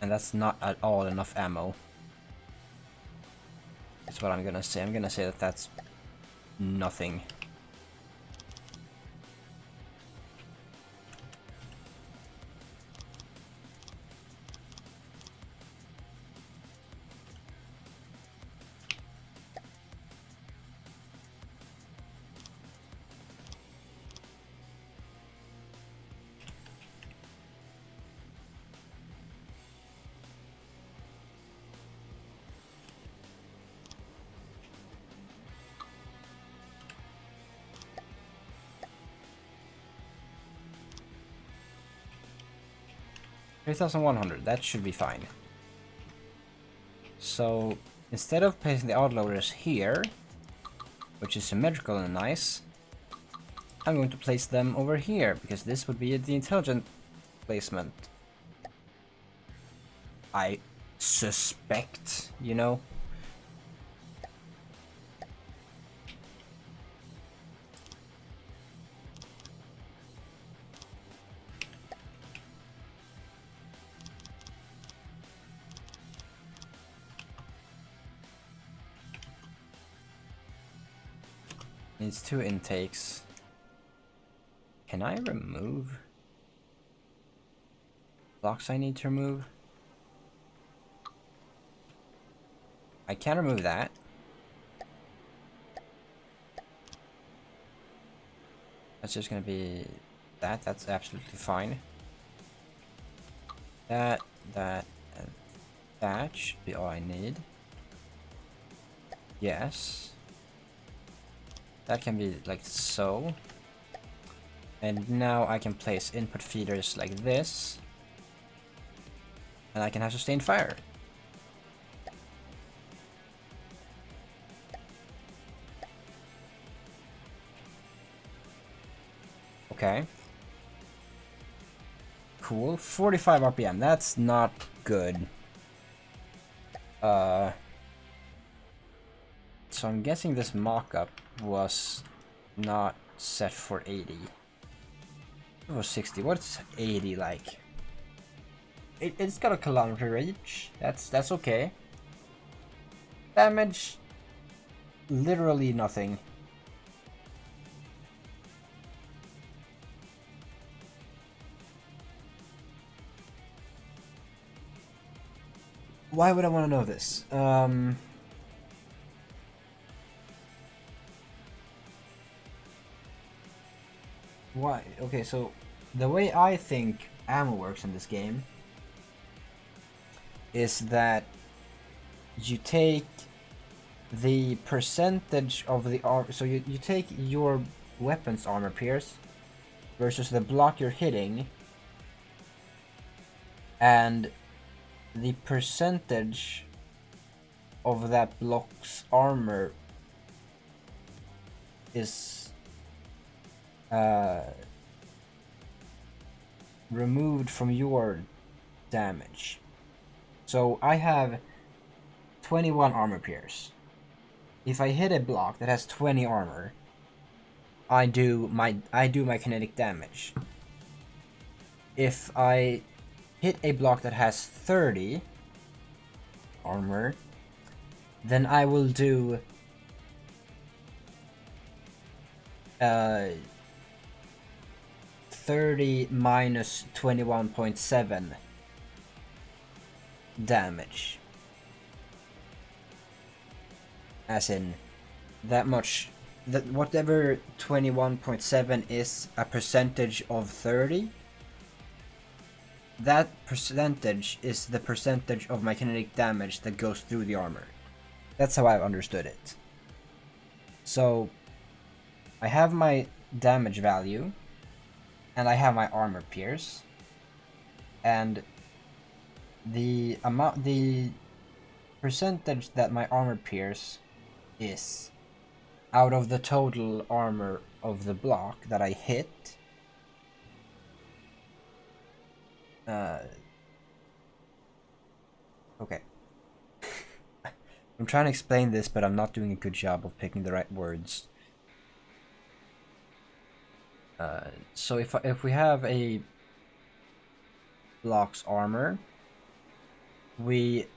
A: And that's not at all enough ammo. That's what I'm gonna say. I'm gonna say that that's nothing. $3,100, that should be fine. So, instead of placing the autoloaders here, which is symmetrical and nice, I'm going to place them over here, because this would be the intelligent placement. I suspect, you know? Needs 2 intakes. Can I remove blocks I need to remove? I can remove that. That's just gonna be that. That's absolutely fine. That, and that should be all I need. Yes. That can be like so. And now I can place input feeders like this. And I can have sustained fire. Okay. Cool. 45 RPM. That's not good. So I'm guessing this mock-up was not set for 80. It was 60. What's 80 like? It's got a kilometer range. That's okay. Damage, literally nothing. Why would I want to know this? Why? Okay, so the way I think ammo works in this game is that you take the percentage of the armor. So you take your weapon's armor pierce versus the block you're hitting, and the percentage of that block's armor is removed from your damage. So I have 21 armor pierce. If I hit a block that has 20 armor, I do my kinetic damage. If I hit a block that has 30 armor, then I will do 30 minus 21.7 damage. As in, that much, that whatever 21.7 is a percentage of 30, that percentage is the percentage of my kinetic damage that goes through the armor. That's how I've understood it. So, I have my damage value, and I have my armor pierce, and the percentage that my armor pierce is out of the total armor of the block that I hit. Okay. I'm trying to explain this, but I'm not doing a good job of picking the right words. So if we have a block's armor, we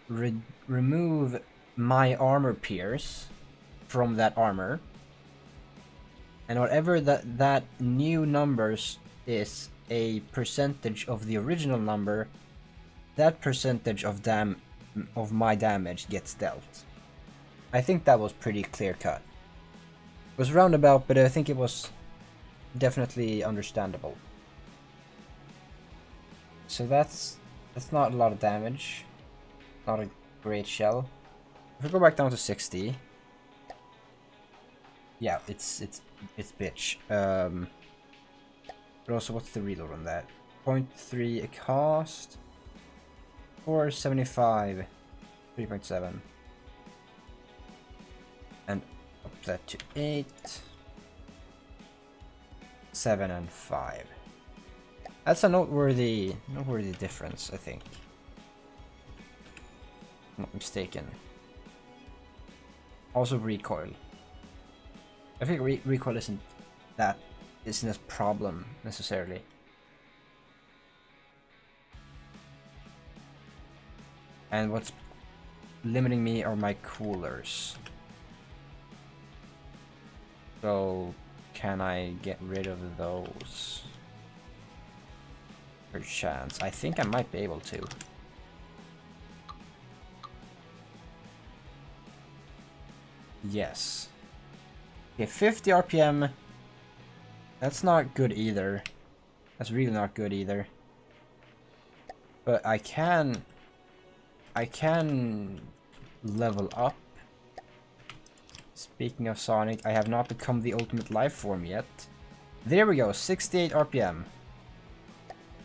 A: remove my armor pierce from that armor, and whatever that new numbers is a percentage of the original number, that percentage of my damage gets dealt. I think that was pretty clear cut. It was roundabout, but I think it was definitely understandable. So that's not a lot of damage. Not a great shell. If we go back down to 60, yeah, it's bitch. But also, what's the reload on that? 0.3 a cost. 475, 3.7, and up that to 8, 7, and 5. That's a noteworthy difference, I think. I'm not mistaken. Also recoil. I think recoil isn't a problem necessarily. And what's limiting me are my coolers. So can I get rid of those? Per chance. I think I might be able to. Yes. Okay, 50 RPM. That's not good either. That's really not good either. But I can level up. Speaking of Sonic, I have not become the ultimate life form yet. There we go, 68 RPM.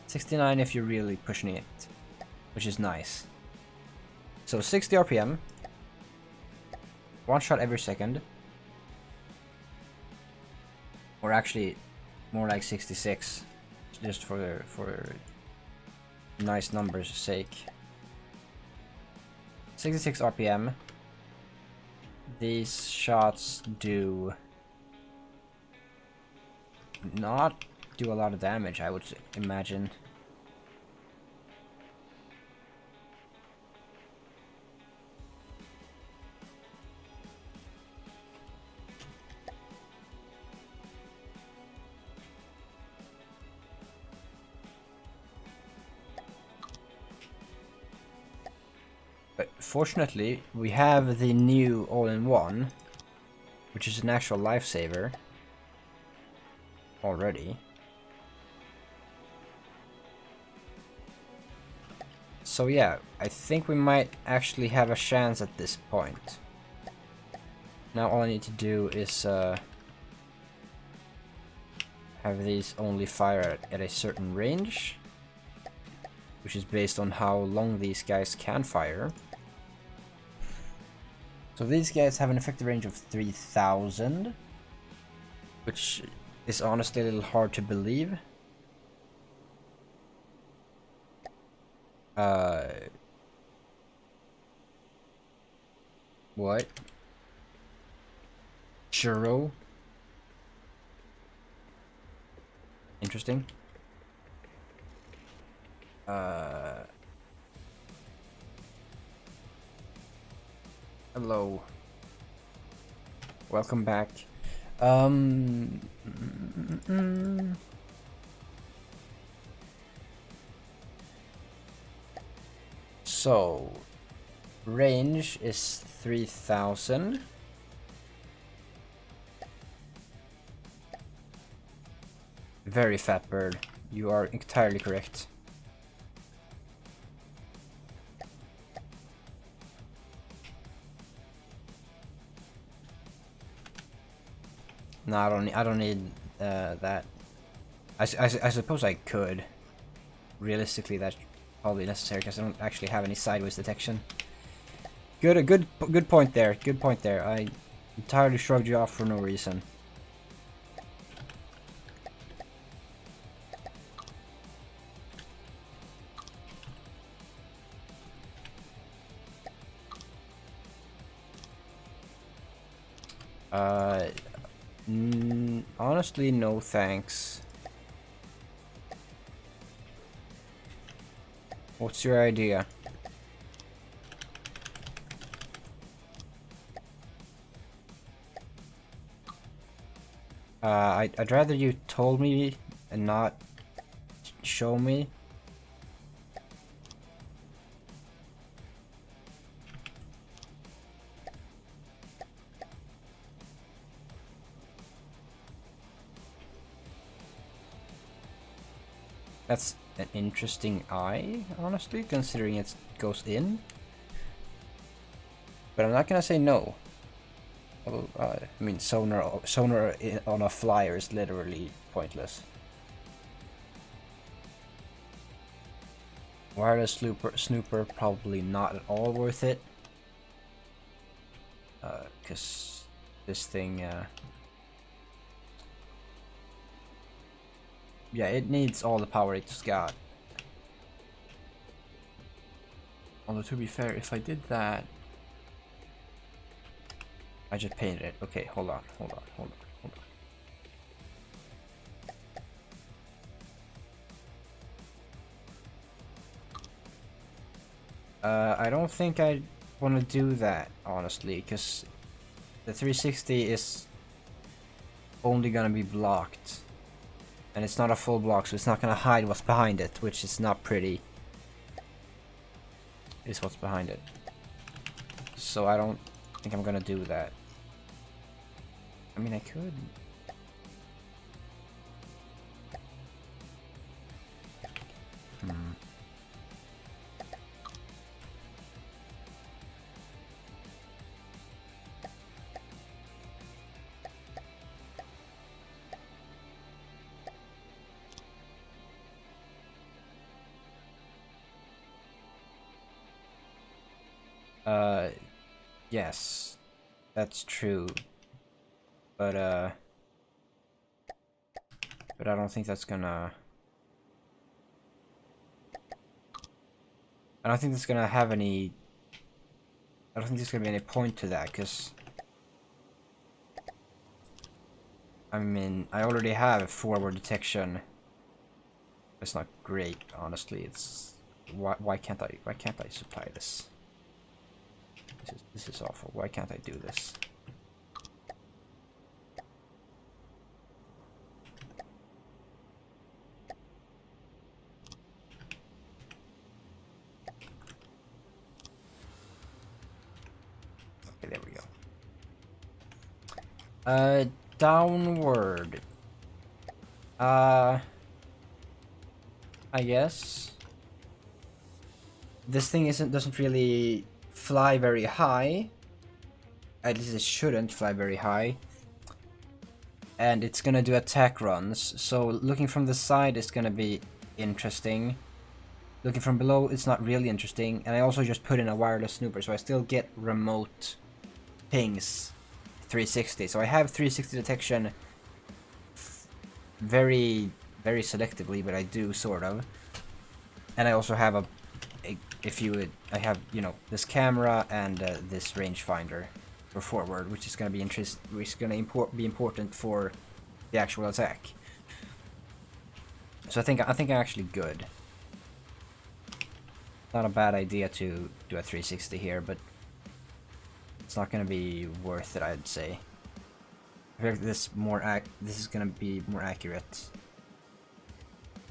A: 69 if you're really pushing it, which is nice. So 60 RPM. One shot every second. Or actually, more like 66, just for nice numbers' sake. 66 RPM. These shots do not do a lot of damage, I would imagine. But fortunately, we have the new all-in-one, which is an actual lifesaver already. So yeah, I think we might actually have a chance at this point. Now all I need to do is have these only fire at a certain range, which is based on how long these guys can fire. So these guys have an effective range of 3000, which is honestly a little hard to believe. What? Churro? Interesting. Hello. Welcome back. So, range is 3000. Very fat bird. You are entirely correct. No, I don't need that. I suppose I could. Realistically, that's probably necessary because I don't actually have any sideways detection. Good point there. Good point there. I entirely shrugged you off for no reason. Honestly, no thanks. What's your idea? I'd rather you told me and not show me. That's an interesting eye, honestly, considering it goes in. But I'm not gonna say no. I mean, sonar on a flyer is literally pointless. Wireless snooper probably not at all worth it. Because this thing, yeah, it needs all the power it's got. Although to be fair, if I did that, I just painted it. Okay, hold on. I don't think I want to do that, honestly, because the 360 is only gonna be blocked. And it's not a full block, so it's not gonna hide what's behind it, which is not pretty. Is what's behind it. So I don't think I'm gonna do that. I mean, I could. Yes, that's true. But I don't think that's gonna... I don't think that's gonna have any... I don't think there's gonna be any point to that, because... I mean, I already have forward detection. It's not great, honestly. It's... Why can't I supply this? This is awful. Why can't I do this? Okay, there we go. Downward. I guess. This thing doesn't really fly very high. At least it shouldn't fly very high. And it's gonna do attack runs. So looking from the side is gonna be interesting. Looking from below, it's not really interesting. And I also just put in a wireless snooper, so I still get remote pings 360. So I have 360 detection very, very selectively, but I do, sort of. And I also have I have, you know, this camera and this rangefinder for forward, which is going to be be important for the actual attack. So I think I'm actually good. Not a bad idea to do a 360 here, but it's not going to be worth it, I'd say. I feel like this is going to be more accurate.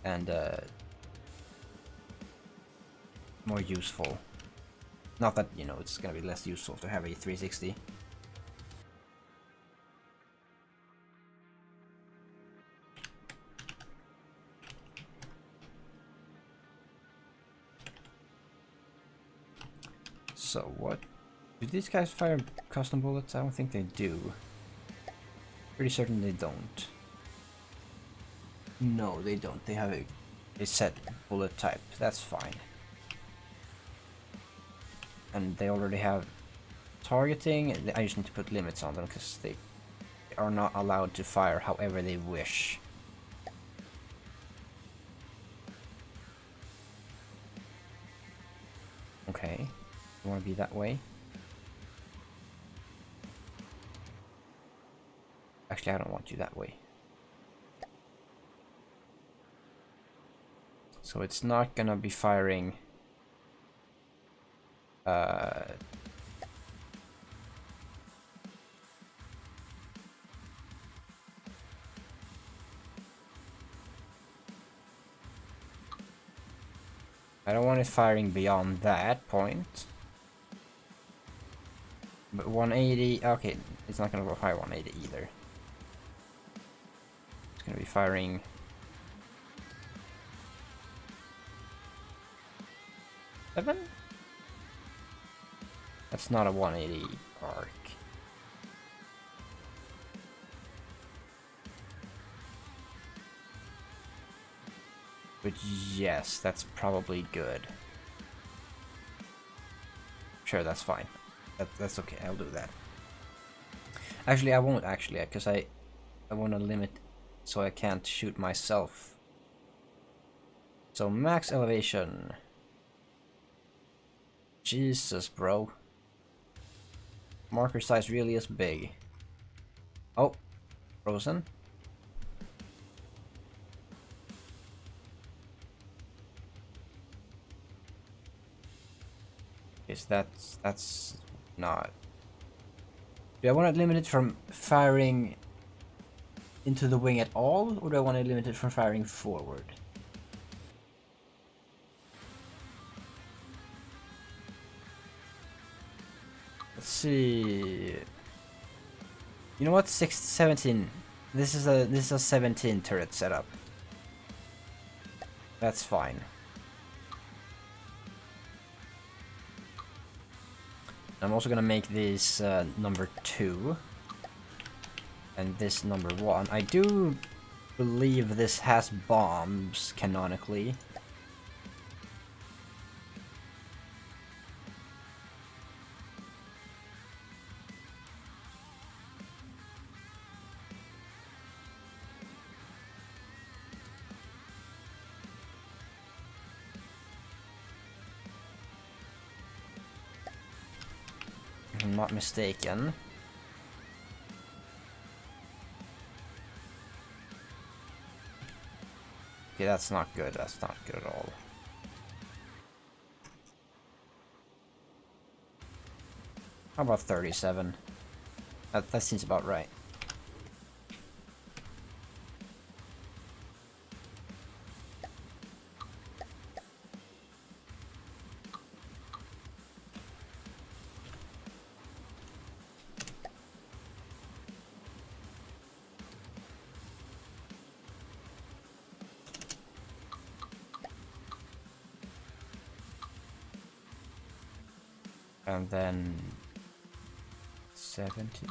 A: And more useful. Not that, you know, it's gonna be less useful to have a 360. So what? Do these guys fire custom bullets? I don't think they do. Pretty certain they don't. No, they don't. They have a set bullet type. That's fine. And they already have targeting. I just need to put limits on them because they are not allowed to fire however they wish. Okay, you want to be that way? Actually, I don't want you that way. So it's not gonna be firing Uh, I don't want it firing beyond that point. But 180, okay, it's not gonna go high 180 either. It's gonna be firing. Seven? That's not a 180 arc. But yes, that's probably good. Sure, that's fine. That's okay, I'll do that. Actually, I won't actually, because I want to limit so I can't shoot myself. So max elevation. Jesus, bro. Marker size really is big. Oh, frozen. Is that's not. Do I want to limit it from firing into the wing at all, or do I want to limit it from firing forward? Let's see. You know what? 17. This is a 17 turret setup. That's fine. I'm also gonna make this number 2 and this number 1. I do believe this has bombs canonically. If I'm not mistaken. Okay, that's not good. That's not good at all. How about 37? That seems about right. And then 70.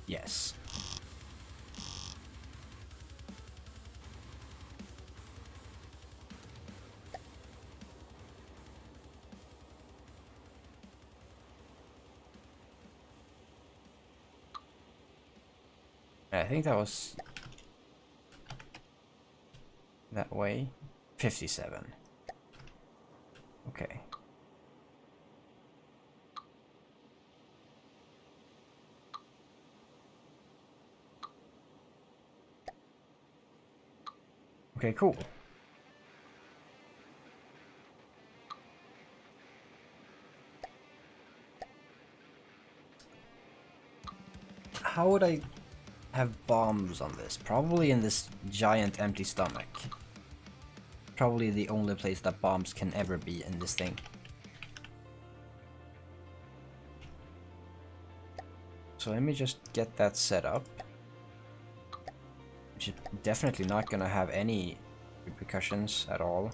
A: Yes. I think that was that way. 57. Okay. Okay, cool. How would I have bombs on this? Probably in this giant empty stomach. Probably the only place that bombs can ever be in this thing. So let me just get that set up. Which is definitely not gonna have any repercussions at all.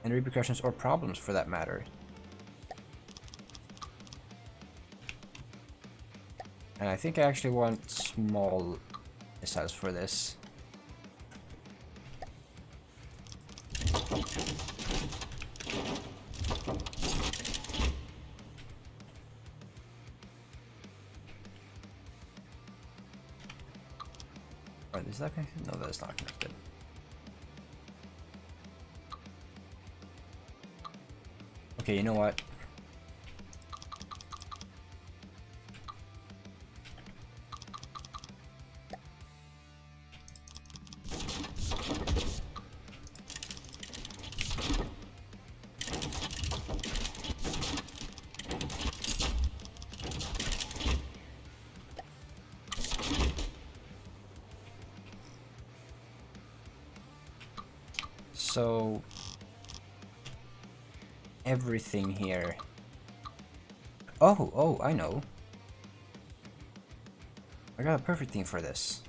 A: And repercussions or problems for that matter. And I think I actually want small missiles for this. Right, is that connected? No, that's not connected. Okay, you know what? so everything here. Oh, I know. I got a perfect thing for this.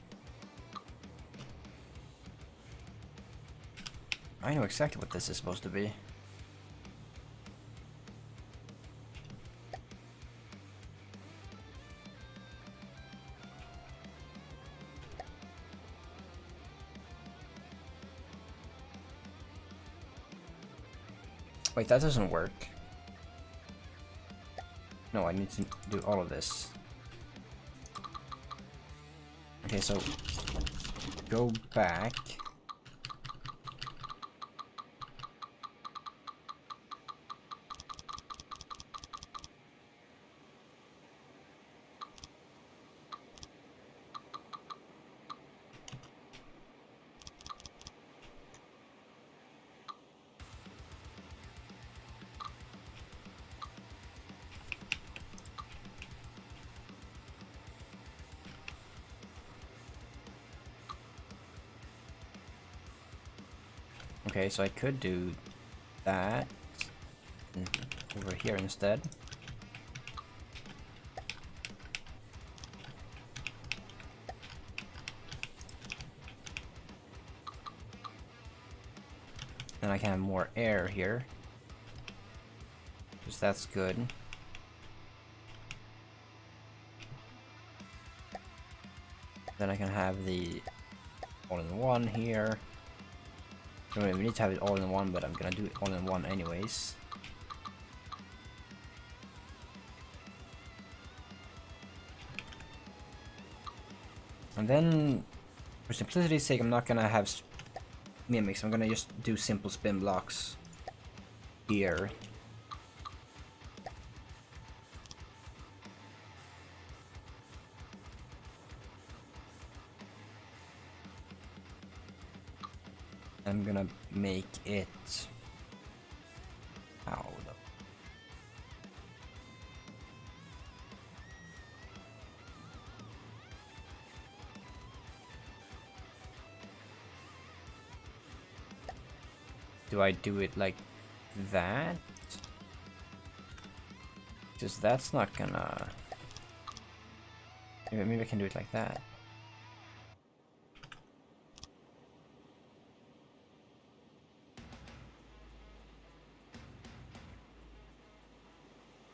A: I know exactly what this is supposed to be. Wait, that doesn't work. No, I need to do all of this. Okay, so go back. Okay, so I could do that over here instead. And I can have more air here. Because that's good. Then I can have the all-in-one here. I don't even need to have it all in one, but I'm gonna do it all in one anyways. And then, for simplicity's sake, I'm not gonna have mimics. I'm gonna just do simple spin blocks here. I'm gonna make it... How the... Do I do it like that? Because that's not gonna... Maybe I can do it like that.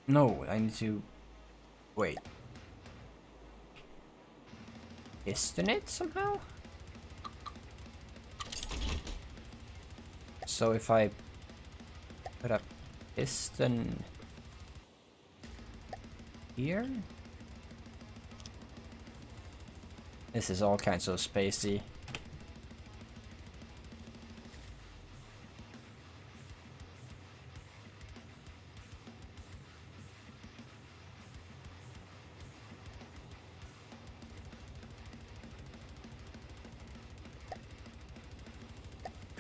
A: No, I need to... Wait. Piston it somehow? So if I put a piston here? This is all kinds of spacey.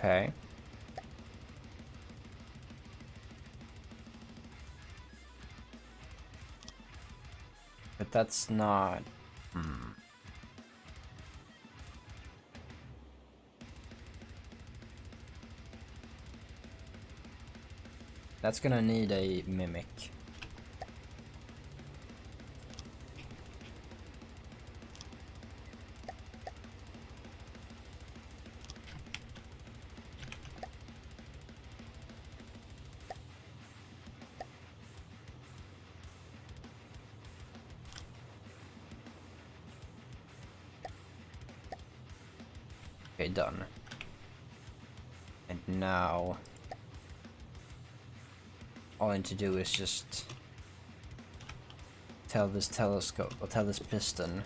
A: Okay. But that's not... That's gonna need a mimic. Okay, done. And now... all I need to do is just... tell this telescope, or tell this piston...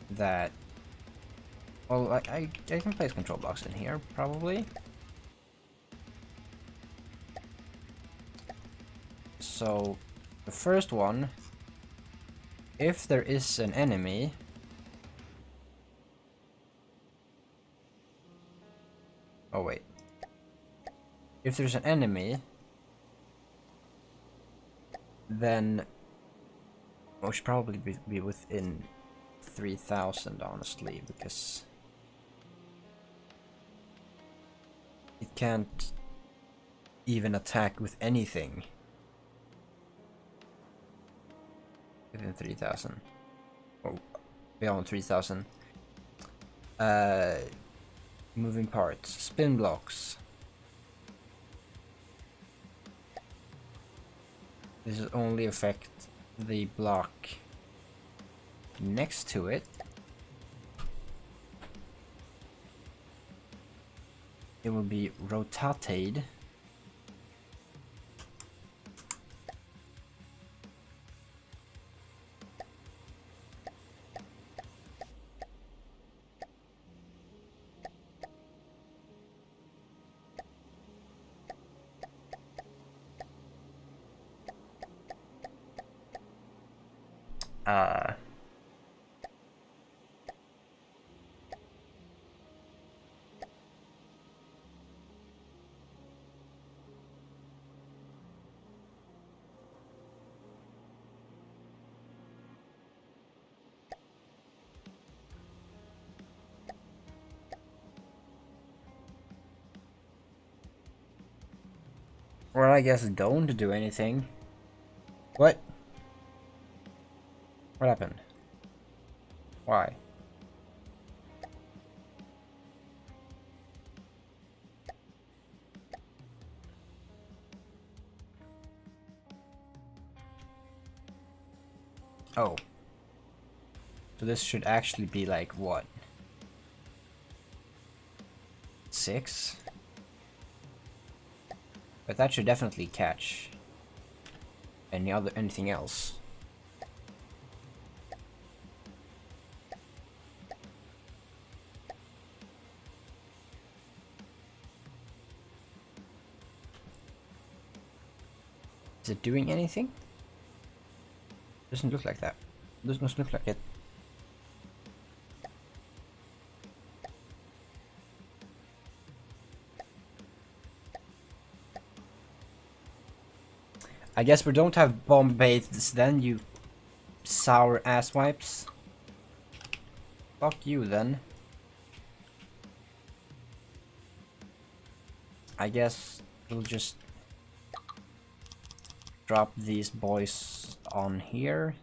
A: that... Well, I can place control blocks in here, probably. So, the first one... if there is an enemy... Oh wait. If there's an enemy, then we should probably be within 3,000, honestly, because can't even attack with anything within 3,000 or beyond 3,000. Moving parts, spin blocks. This will only affect the block next to it. It will be rotated. Or I guess don't do anything. What? What happened? Why? Oh. So this should actually be like what? 6? But that should definitely catch anything else. Is it doing anything? Doesn't look like that. Doesn't look like it. I guess we don't have bomb baits then, you sour asswipes. Fuck you then. I guess we'll just drop these boys on here.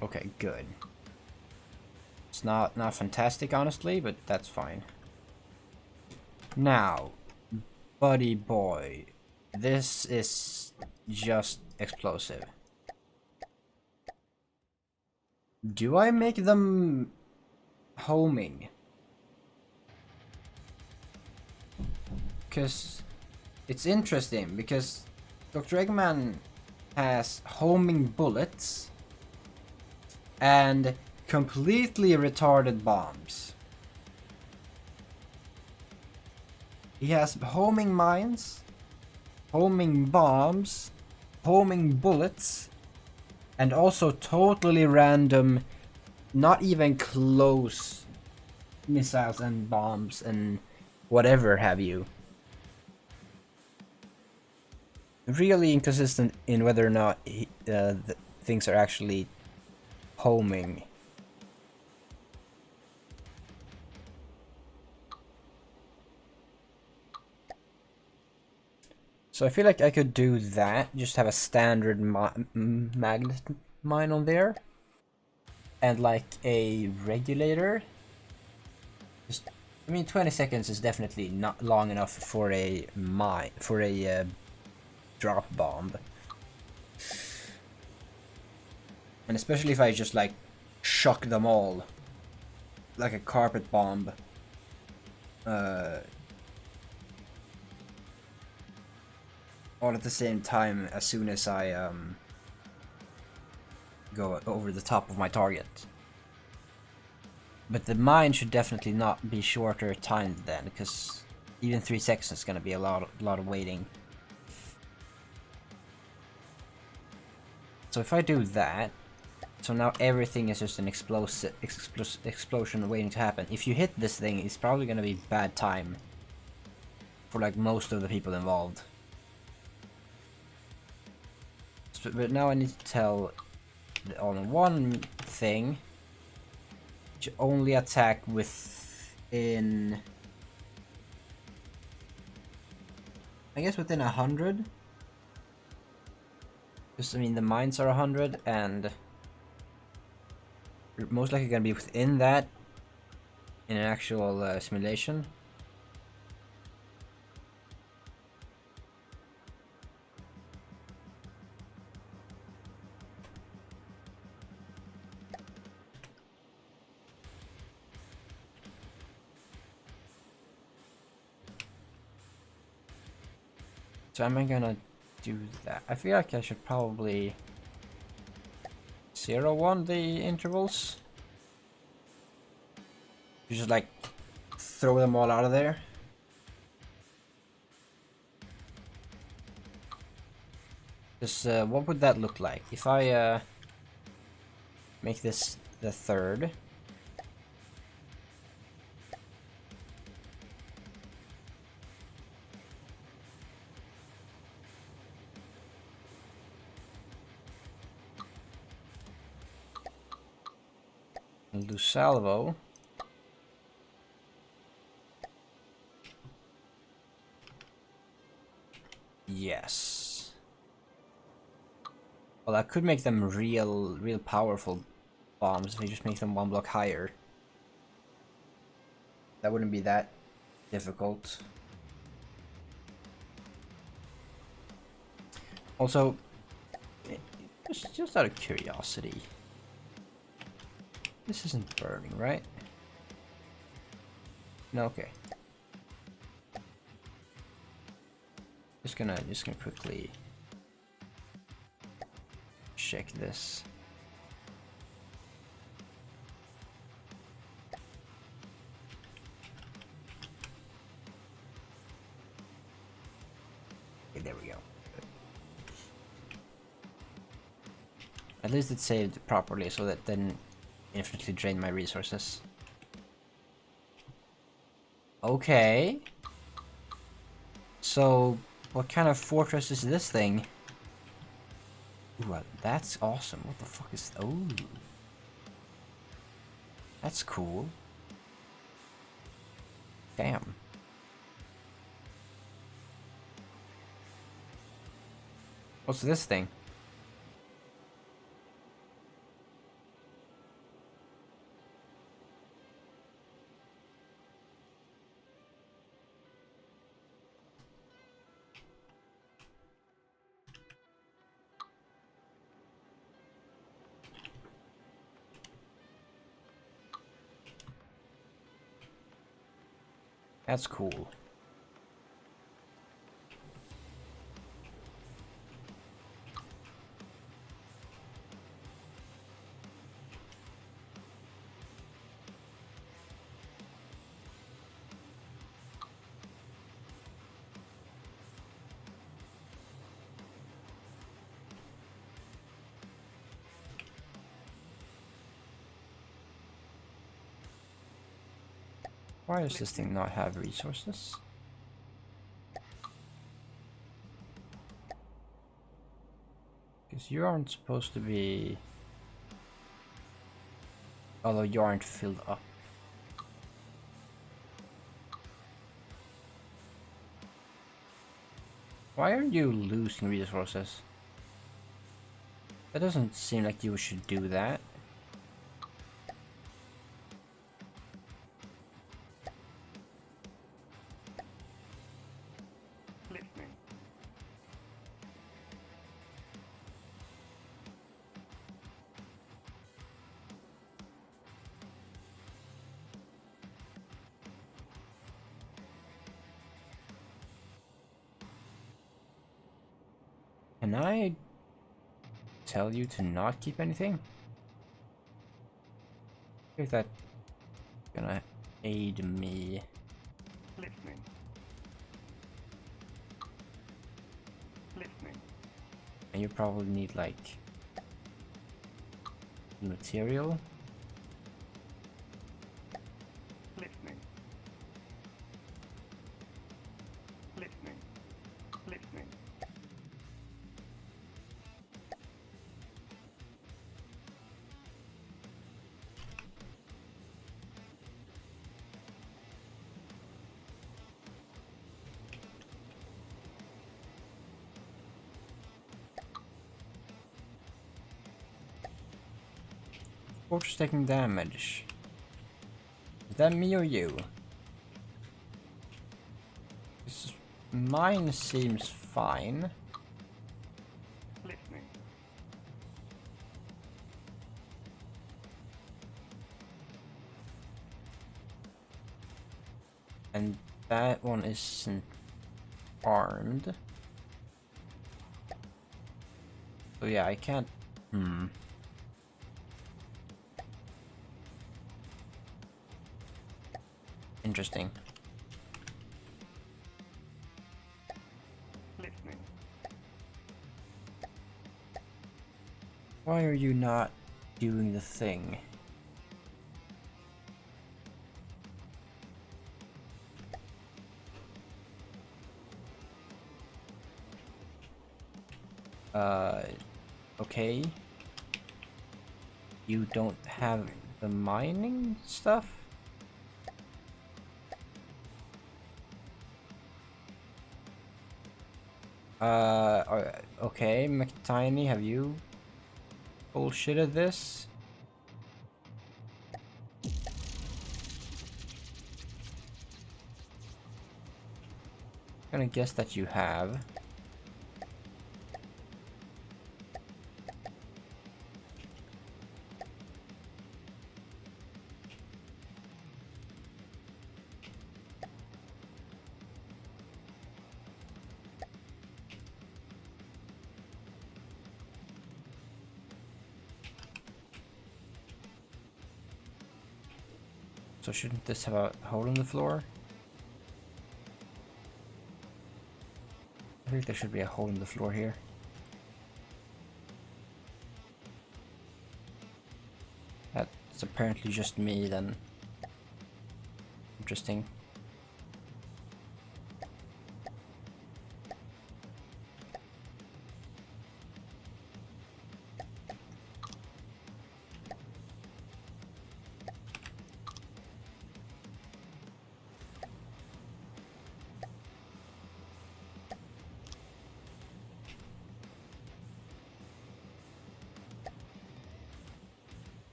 A: Okay, good. It's not fantastic, honestly, but that's fine. Now, buddy boy, this is just explosive. Do I make them homing? Because it's interesting, because Dr. Eggman has homing bullets and completely retarded bombs. He has homing mines, homing bombs, homing bullets, and also totally random, not even close missiles and bombs and whatever have you. Really inconsistent in whether or not the things are actually homing. So I feel like I could do that, just have a standard magnet mine on there, and like a regulator. Just, I mean, 20 seconds is definitely not long enough for a drop bomb. And especially if I just like shock them all like a carpet bomb. all at the same time as soon as I go over the top of my target. But the mine should definitely not be shorter timed then, because even 3 seconds is gonna be a lot of waiting. So if I do that, so now everything is just an explosion waiting to happen. If you hit this thing, it's probably gonna be bad time for like most of the people involved. So, but now I need to tell on one thing to only attack within, I guess within 100. Because I mean the mines are 100 and you're most likely gonna be within that in an actual simulation. So am I gonna do that? I feel like I should probably 0-1 the intervals. You just like throw them all out of there. Because what would that look like? If I make this the third. I'll do salvo. Yes. Well, that could make them real powerful bombs if we just make them 1 block higher. That wouldn't be that difficult. Also, just out of curiosity, this isn't burning, right? No, okay. Just gonna quickly check this. Okay, there we go. At least it saved properly, so that didn't infinitely drain my resources. Okay. So, what kind of fortress is this thing? Ooh, that's awesome. What the fuck is... Oh. That's cool. Damn. What's this thing? That's cool. Why does this thing not have resources? Because you aren't supposed to be... Although you aren't filled up. Why are you losing resources? That doesn't seem like you should do that. Can I tell you to not keep anything? Is that gonna aid me?
B: Listening. Listening.
A: And you probably need like material.
B: Listening. Listening. Listening.
A: Fortress taking damage. Is that me or you? Mine seems fine.
B: Listening.
A: And that one isn't armed. So yeah, I can't... Interesting.
B: Listening.
A: Why are you not doing the thing? Okay. You don't have the mining stuff? Okay, McTiny, have you bullshitted this? I'm gonna guess that you have. So shouldn't this have a hole in the floor? I think there should be a hole in the floor here. That's apparently just me then. Interesting.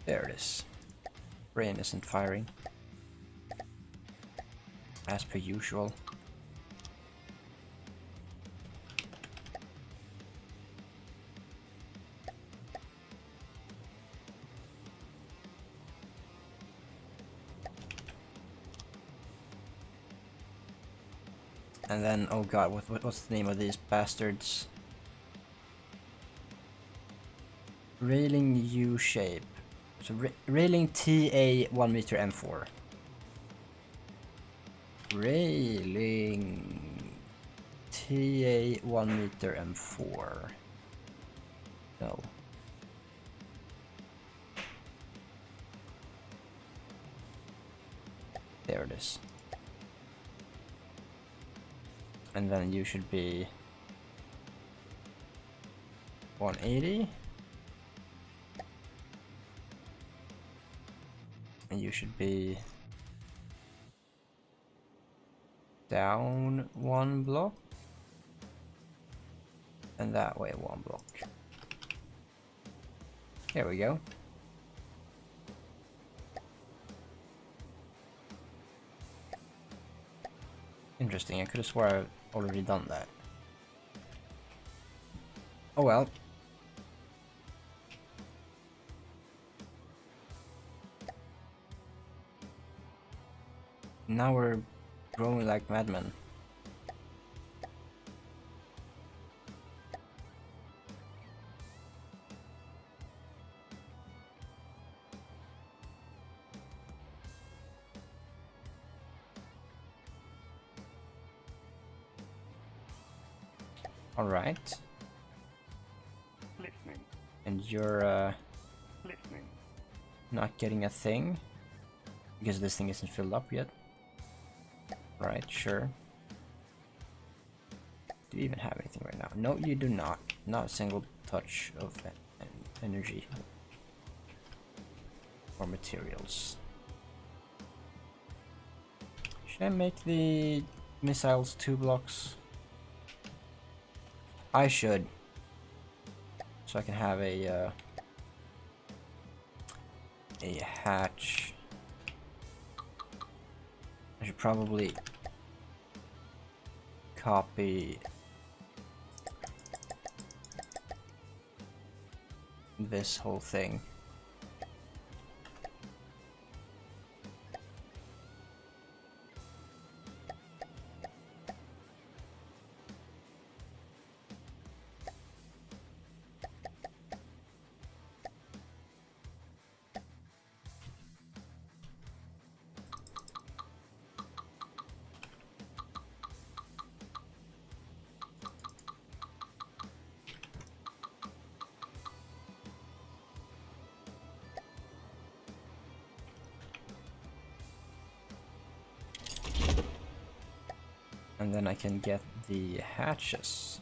A: There it is. Brain isn't firing. As per usual. And then, oh god, what's the name of these bastards? Railing U shape. So railing TA 1 meter M4. Railing TA 1 meter M4. No. There it is. And then you should be 180. And you should be down 1 block. And that way 1 block. There we go. Interesting, I could have swore I've already done that. Oh well. Now we're growing like madmen. Alright.
B: Listening.
A: And you're
B: Listening.
A: not getting a thing because this thing isn't filled up yet. Right, sure. Do you even have anything right now? No, you do not. Not a single touch of energy or materials. Should I make the missiles 2 blocks? I should. So I can have a hatch. I should probably copy this whole thing. And then I can get the hatches.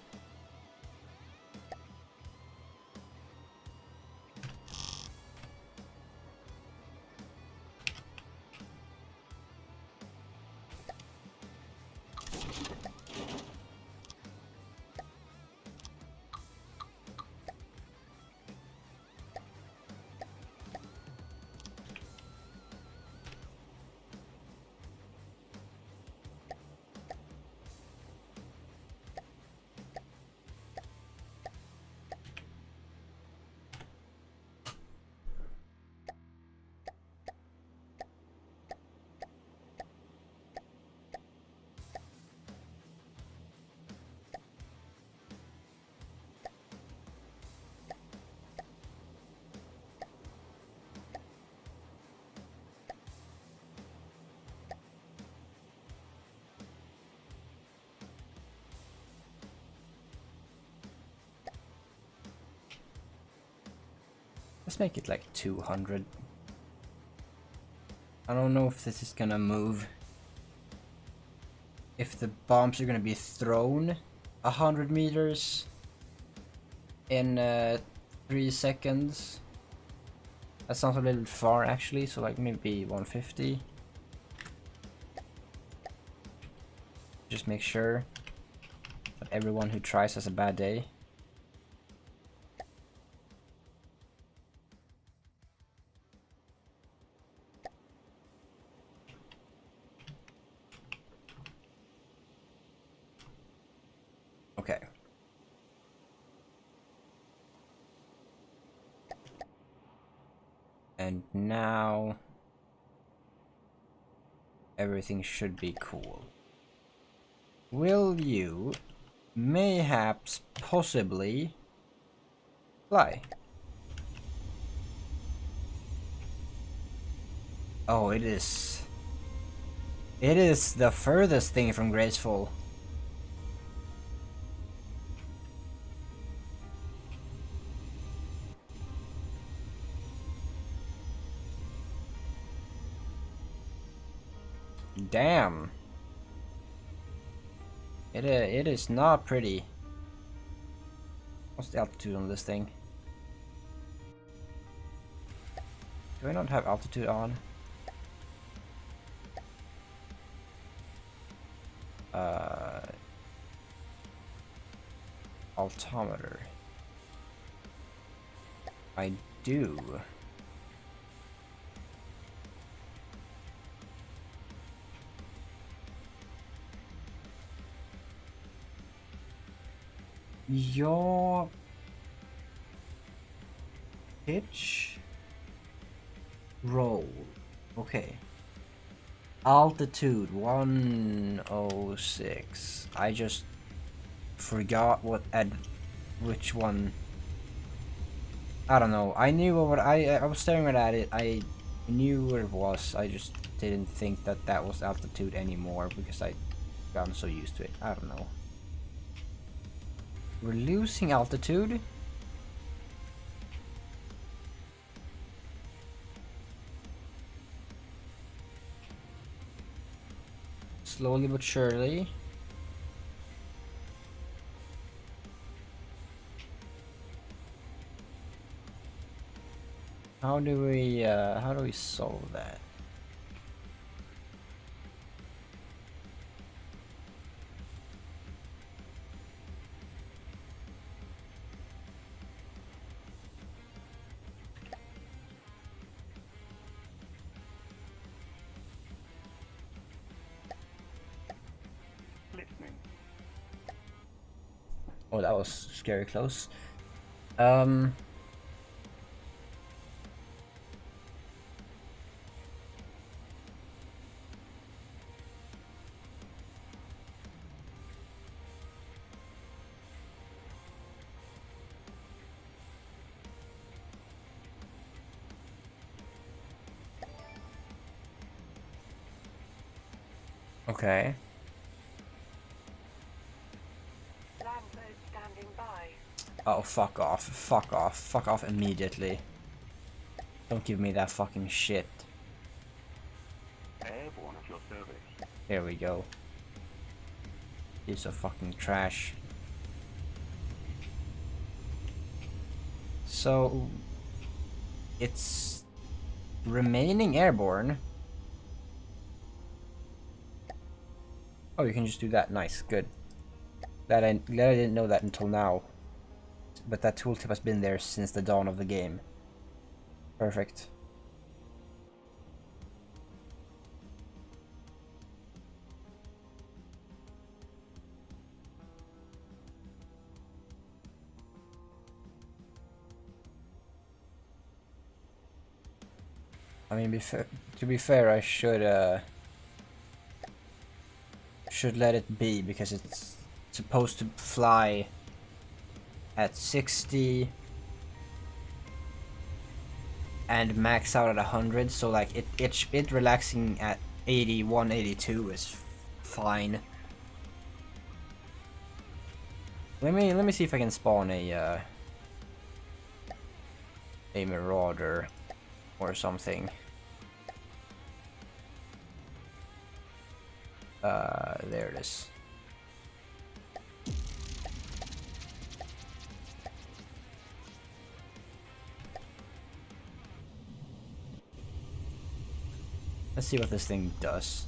A: Let's make it like 200. I don't know if this is gonna move. If the bombs are gonna be thrown 100 meters in 3 seconds. That sounds a little far actually, so like maybe 150. Just make sure that everyone who tries has a bad day. Okay. And now everything should be cool. Will you mayhaps possibly fly? Oh, it is. It is the furthest thing from graceful. Damn. It is not pretty. What's the altitude on this thing? Do I not have altitude on? Altimeter. I do. Your pitch roll. Okay. Altitude 106. I just forgot which one. I don't know. I knew what I was staring at it. I knew what it was. I just didn't think that that was altitude anymore because I gotten so used to it. I don't know. We're losing altitude. Slowly but surely. How do we solve that?
B: Listening.
A: Oh, that was scary close. Okay.
C: Land boat standing by.
A: Oh, fuck off. Fuck off. Fuck off immediately. Don't give me that fucking shit.
B: Airborne at your service.
A: There we go. Piece of fucking trash. So... it's... remaining airborne. Oh, you can just do that. Nice. Good. Glad I didn't know that until now. But that tooltip has been there since the dawn of the game. Perfect. I mean, to be fair, I should let it be, because it's supposed to fly at 60 and max out at 100, so like it relaxing at 81, 82 is fine. Let me see if I can spawn a marauder or something. There it is. Let's see what this thing does.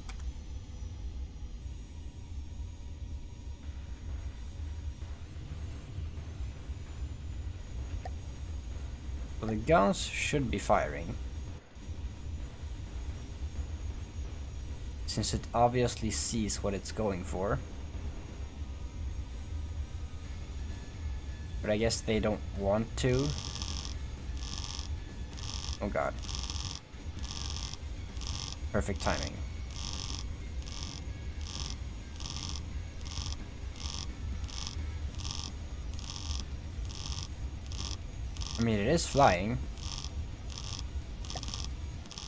A: Well, the guns should be firing, since it obviously sees what it's going for. But I guess they don't want to. Oh god. Perfect timing. I mean, it is flying.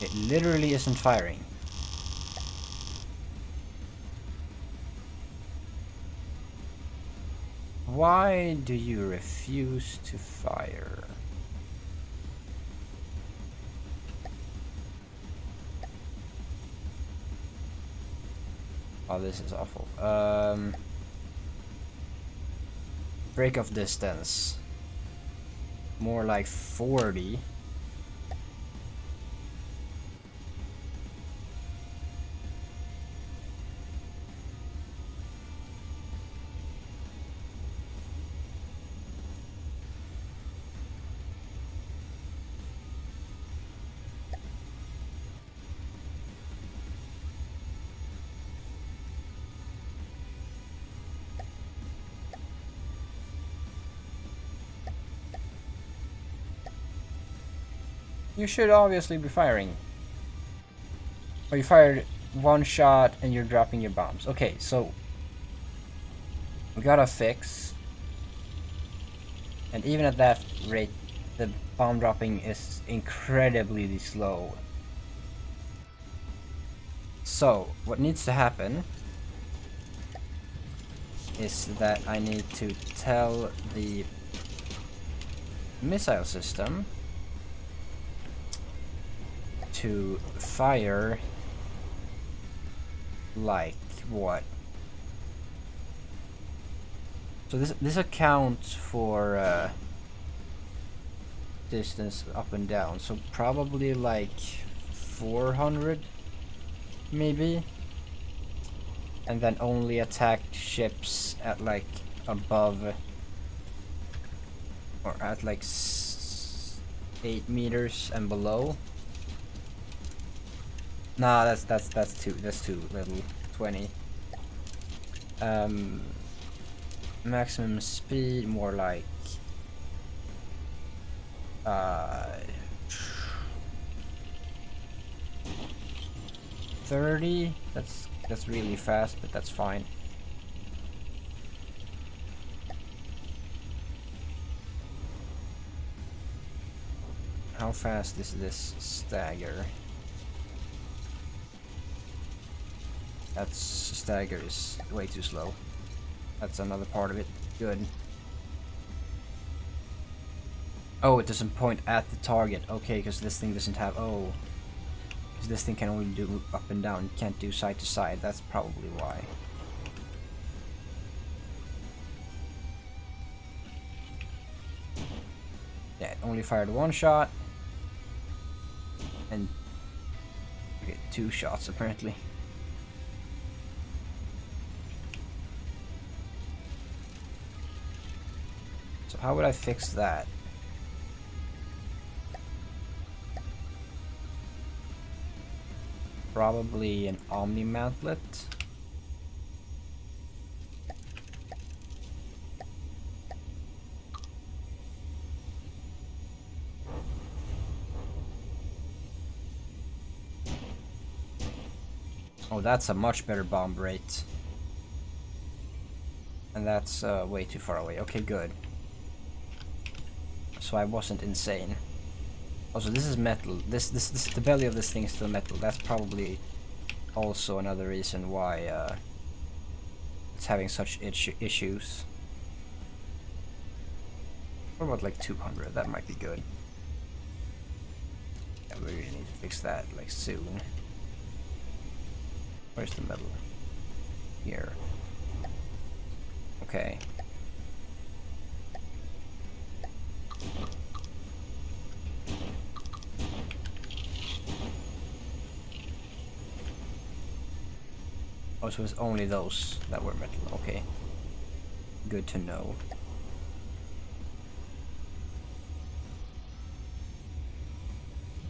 A: It literally isn't firing. Why do you refuse to fire? Oh, this is awful. Break of distance. More like 40. You should obviously be firing. Or you fired one shot and you're dropping your bombs. Okay, so we got a fix. And even at that rate, the bomb dropping is incredibly slow. So, what needs to happen is that I need to tell the missile system to fire like what? So this accounts for distance up and down, so probably like 400 maybe, and then only attack ships at like above or at like 8 meters and below. Nah, that's too little. 20. Maximum speed more like 30. That's really fast, but that's fine. How fast is this stagger? That's stagger is way too slow. That's another part of it. Good. Oh, it doesn't point at the target. Okay, because this thing doesn't have... Oh. Because this thing can only do up and down. It can't do side to side. That's probably why. Yeah, it only fired one shot. And... Okay, 2 shots apparently. So how would I fix that? Probably an Omni mantlet. Oh, that's a much better bomb rate. And that's way too far away. Okay, good. So I wasn't insane. Also, this is metal. This the belly of this thing is still metal. That's probably also another reason why it's having such issues. What about like 200? That might be good. Yeah, we really need to fix that like soon. Where's the metal? Here. Okay. Oh, so it's only those that were metal. Okay. Good to know.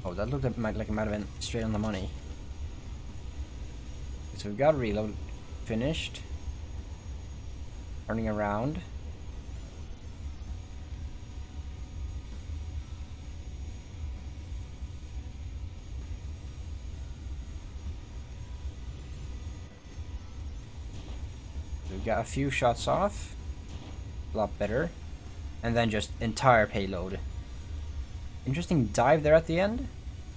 A: Oh, that looked like it might have been straight on the money. So we've got reload finished. Turning around. We've got a few shots off. A lot better. And then just entire payload. Interesting dive there at the end.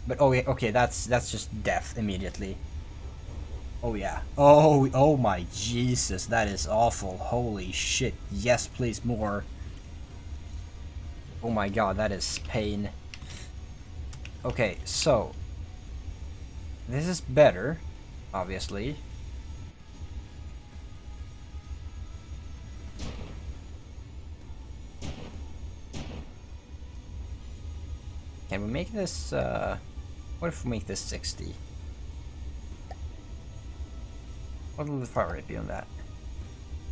A: But oh yeah, okay, that's just death immediately. Oh yeah. Oh my Jesus, that is awful. Holy shit. Yes, please, more. Oh my god, that is pain. Okay, so this is better, obviously. Can we make this, what if we make this 60? What will the fire rate be on that?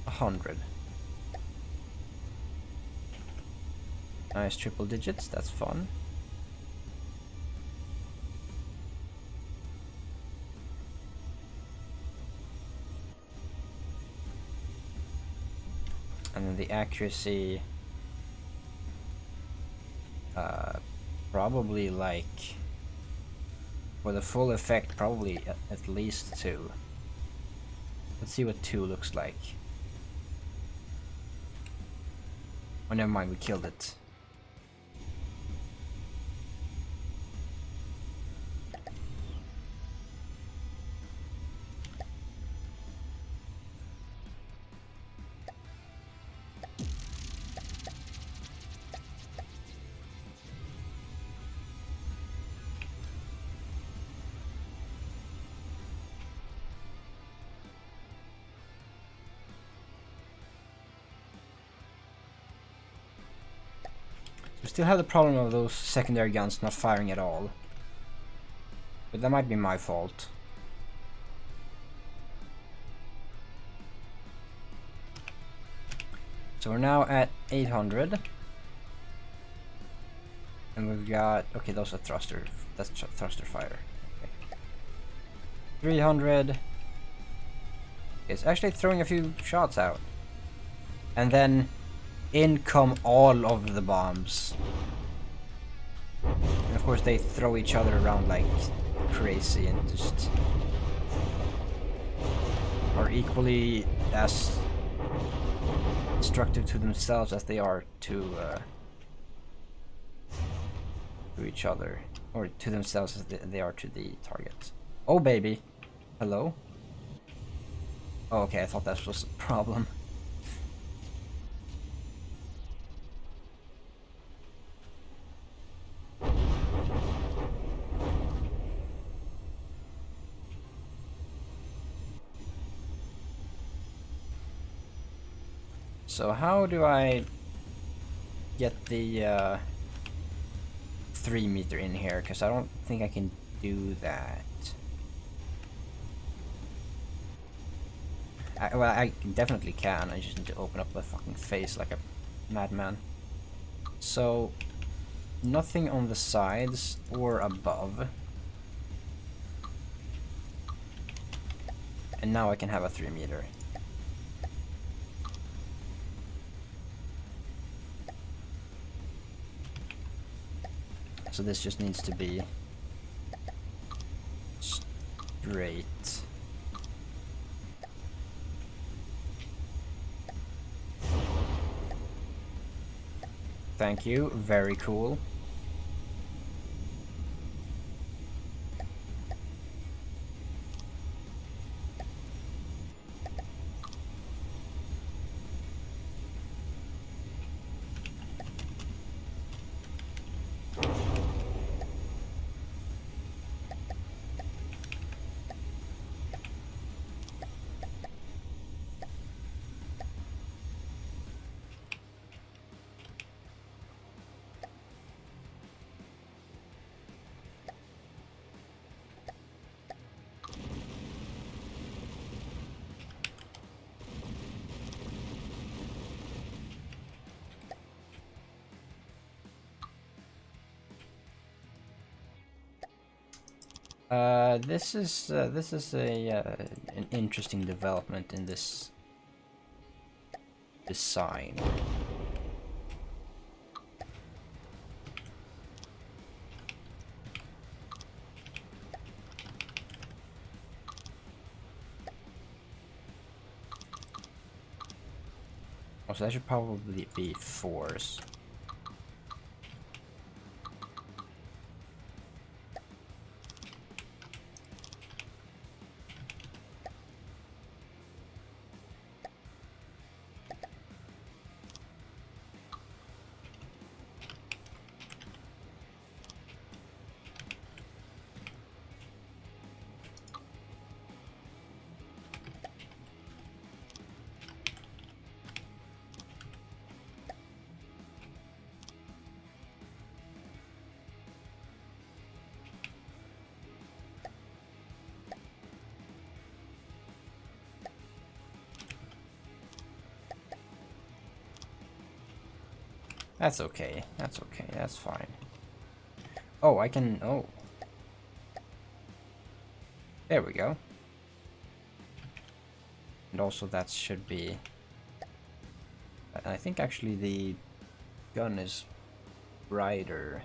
A: 100. Nice triple digits, that's fun. And then the accuracy, probably like, for the full effect, probably at least 2. Let's see what 2 looks like. Oh, never mind, we killed it. still have the problem of those secondary guns not firing at all. But that might be my fault. So we're now at 800. And we've got... Okay, those are thruster. That's thruster fire. Okay. 300. It's actually throwing a few shots out. And then in come all of the bombs. And of course they throw each other around like crazy and just are equally as destructive to themselves as they are to each other, or to themselves as they are to the target. Oh baby, hello. Oh, okay, I thought that was a problem. So how do I get the 3 meter in here? Because I don't think I can do that. Well, I definitely can. I just need to open up my fucking face like a madman. So, nothing on the sides or above. And now I can have a 3 meter. So this just needs to be straight. Thank you, very cool. This is a an interesting development in this design. Also, that should probably be 4s. That's okay. That's okay. That's fine. Oh, I can... Oh. There we go. And also that should be... I think actually the gun is brighter.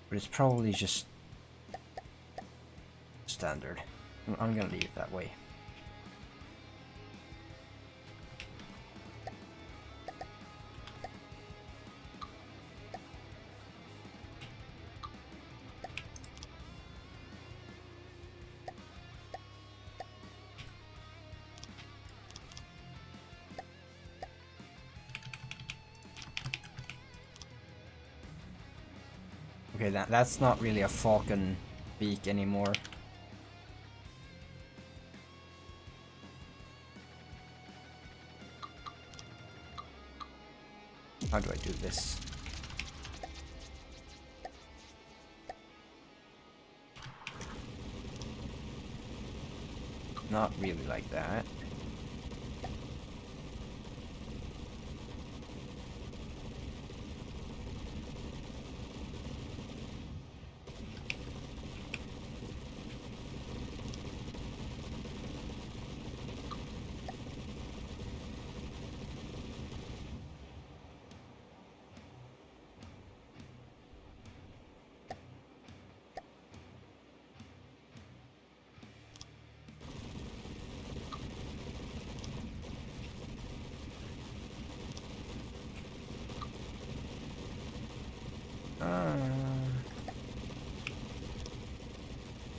A: But it's probably just standard. I'm gonna leave it that way. Okay, that's not really a falcon beak anymore. How do I do this? Not really like that.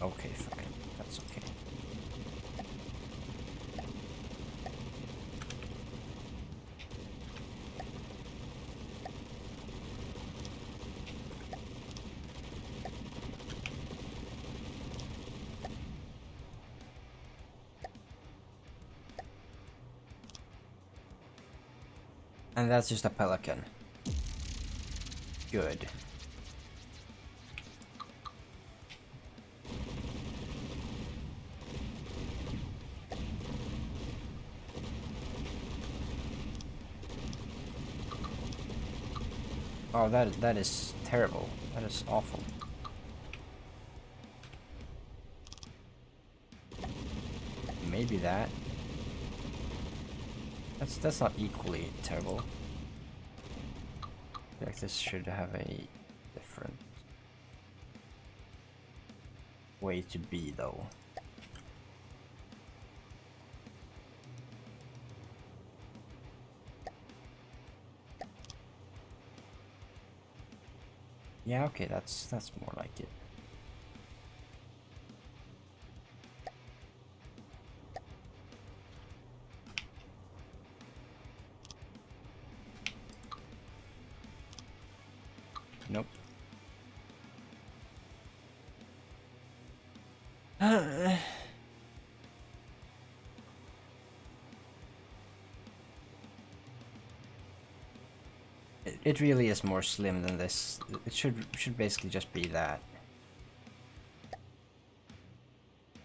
A: Okay, fine. That's okay. And that's just a pelican. Good. Oh, that is terrible. That is awful. Maybe that. That's not equally terrible. I feel like this should have a different way to be, though. Yeah, okay, that's more like it. Nope. It really is more slim than this. It should basically just be that.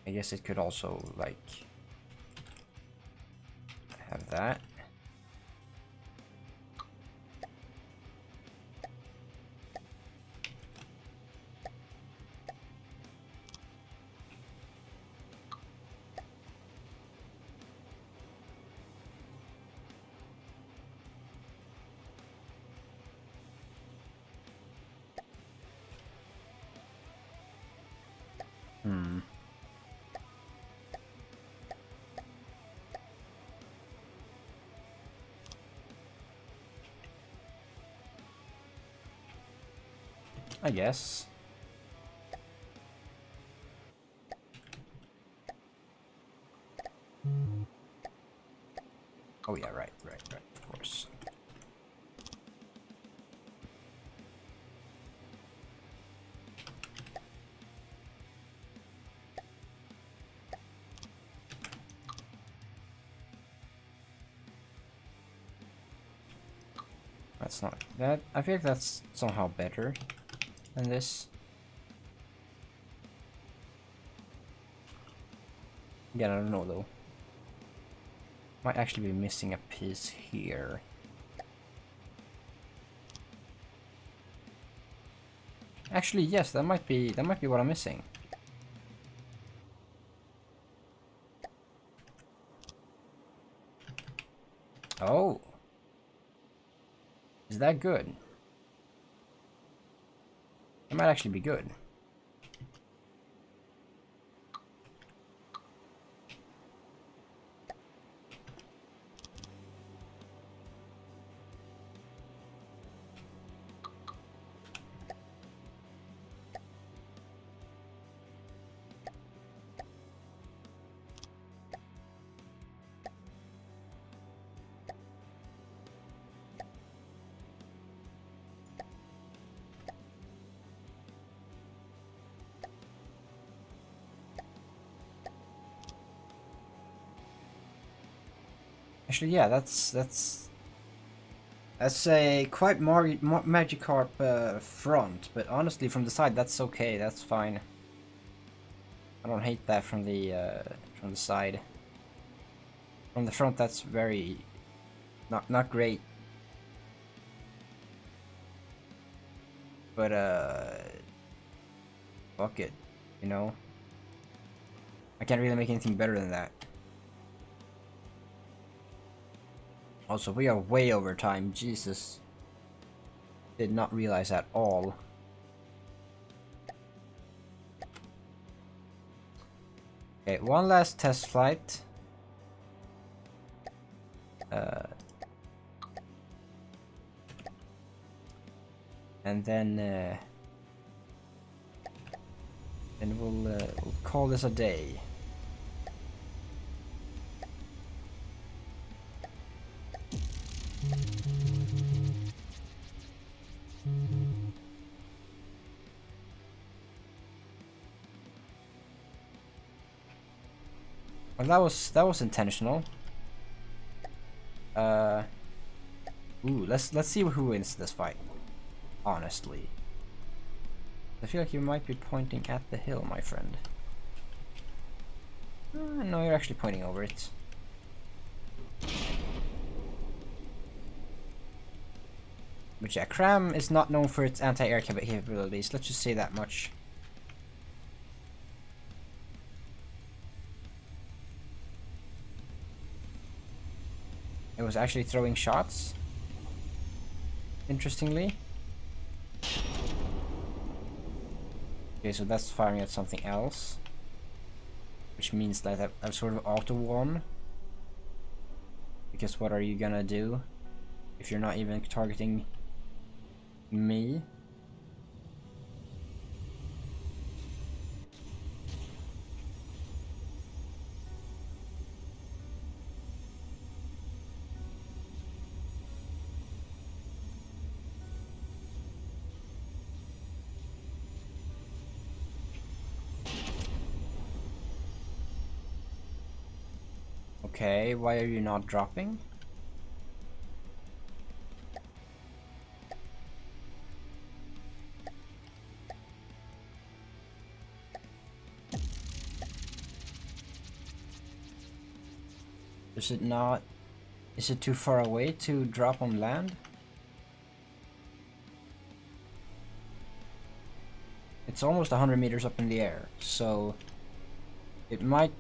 A: I guess it could also, like, have that. Hmm. I guess. Oh yeah, right, of course. That's not that. I feel like that's somehow better than this. Yeah, I don't know though. Might actually be missing a piece here. Actually, yes, that might be what I'm missing. Oh. Is that good? It might actually be good. Actually, yeah, that's That's a quite Magikarp front, but honestly from the side that's okay, that's fine. I don't hate that from the side. From the front that's very not great. But fuck it, you know? I can't really make anything better than that. Also, we are way over time, Jesus. Did not realize at all. Okay, one last test flight. And then we'll call this a day. Well, that was intentional. Ooh, let's see who wins this fight. Honestly, I feel like you might be pointing at the hill, my friend. No, you're actually pointing over it. But yeah, Cram is not known for its anti-air capabilities. Let's just say that much. It was actually throwing shots. Interestingly. Okay, so that's firing at something else. Which means that I've sort of auto-won. Because what are you gonna do if you're not even targeting me? Okay, why are you not dropping? Is it not? Is it too far away to drop on land? It's almost 100 meters up in the air, so it might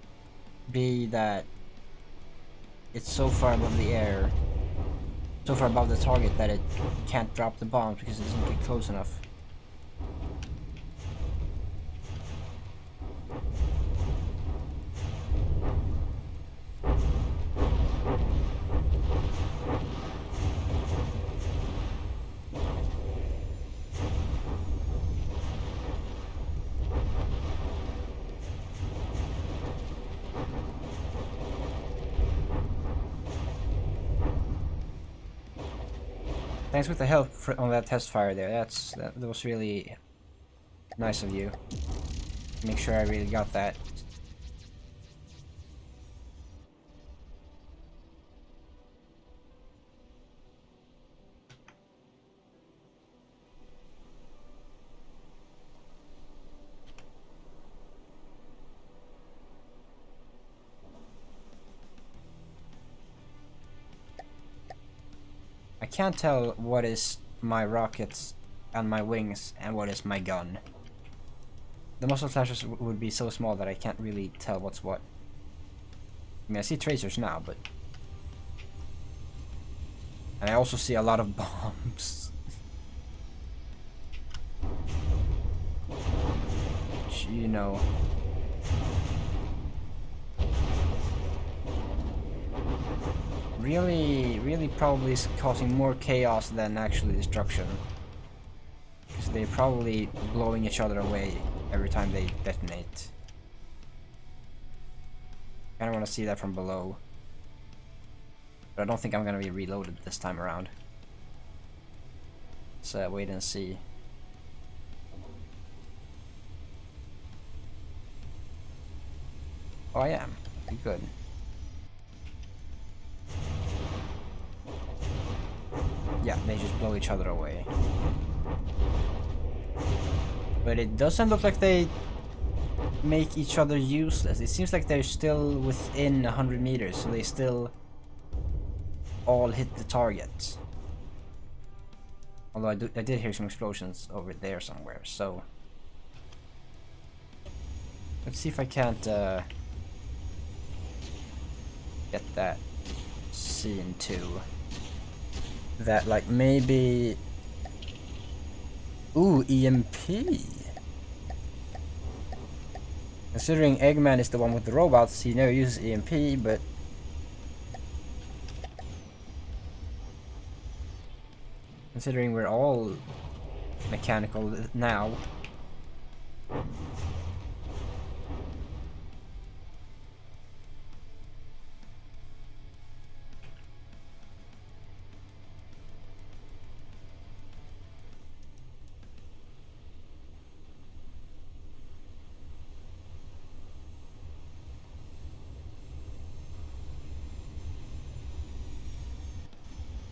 A: be that it's so far above the air, so far above the target that it can't drop the bomb because it doesn't get close enough. Thanks with the help on that test fire there. That was really nice of you. Make sure I really got that. I can't tell what is my rockets and my wings and what is my gun. The muzzle flashes would be so small that I can't really tell what's what. I mean, I see tracers now, but... And I also see a lot of bombs. Which, you know... Really probably is causing more chaos than actually destruction. Because they're probably blowing each other away every time they detonate. I kinda wanna see that from below. But I don't think I'm gonna be reloaded this time around. Let's wait and see. Oh, I am. Good. Yeah, they just blow each other away. But it doesn't look like they make each other useless. It seems like they're still within 100 meters, so they still all hit the target. Although I did hear some explosions over there somewhere, so... Let's see if I can't get that scene too. That, like, maybe... Ooh, EMP! Considering Eggman is the one with the robots, he never uses EMP, but... Considering we're all mechanical now...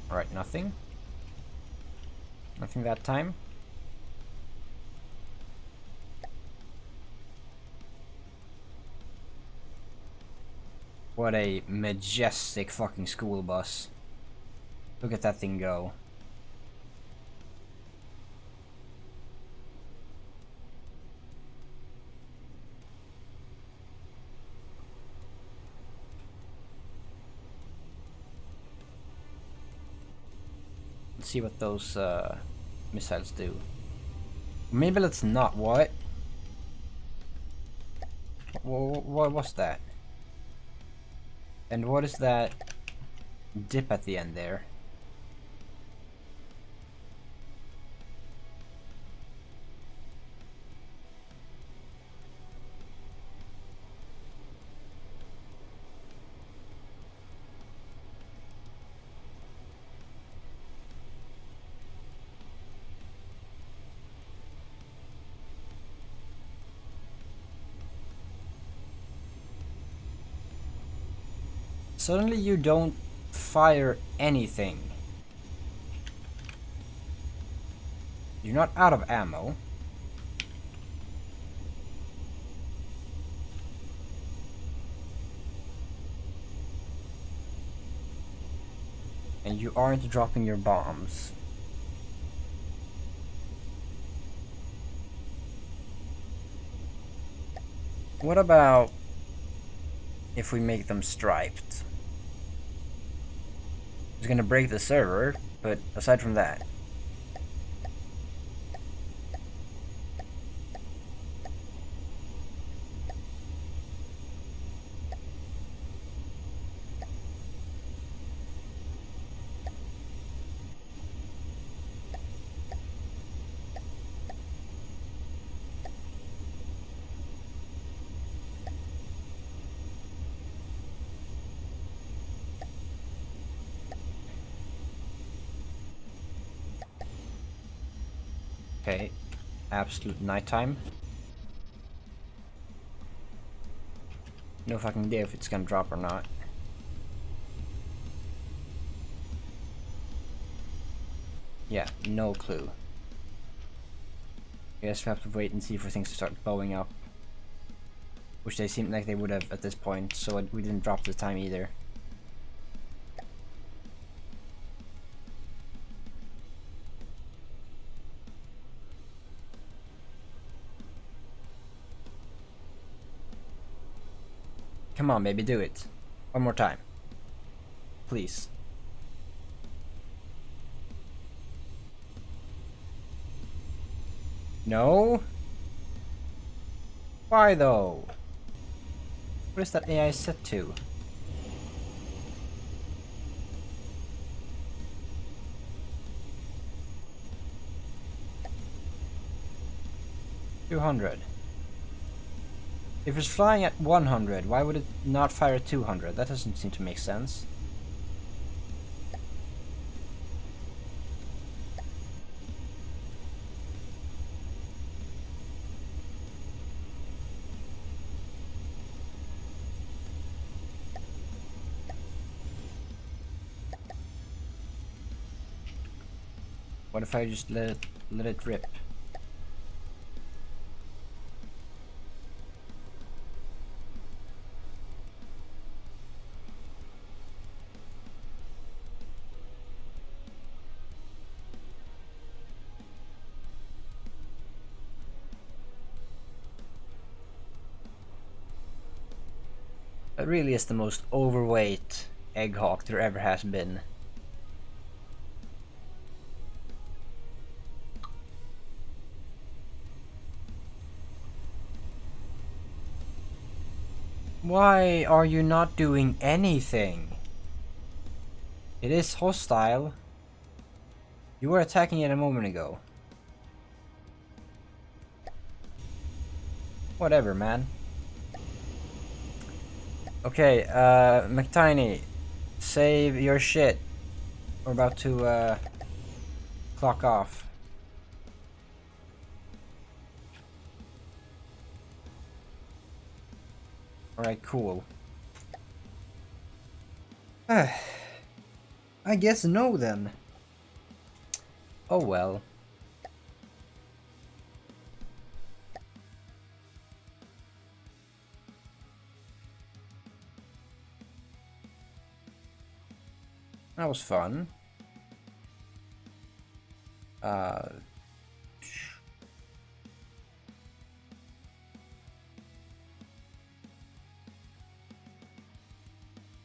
A: Alright, nothing. Nothing that time. What a majestic fucking school bus. Look at that thing go. Let's see what those missiles do. Maybe let's not. What? What was that? And what is that dip at the end there? Suddenly you don't fire anything. You're not out of ammo. And you aren't dropping your bombs. What about if we make them striped? It's gonna break the server, but aside from that. Okay, absolute nighttime. No fucking idea if it's gonna drop or not. Yeah, no clue. I guess we have to wait and see for things to start blowing up. Which they seem like they would have at this point, so we didn't drop the time either. Come on, baby, do it. One more time. Please. No? Why though? What is that AI set to? $200. If it's flying at 100, why would it not fire at 200? That doesn't seem to make sense. What if I just let it rip? That really is the most overweight Egghawk there ever has been. Why are you not doing anything? It is hostile. You were attacking it a moment ago. Whatever, man. Okay, McTiny, save your shit. We're about to clock off. Alright, cool. I guess no then. Oh well. That was fun.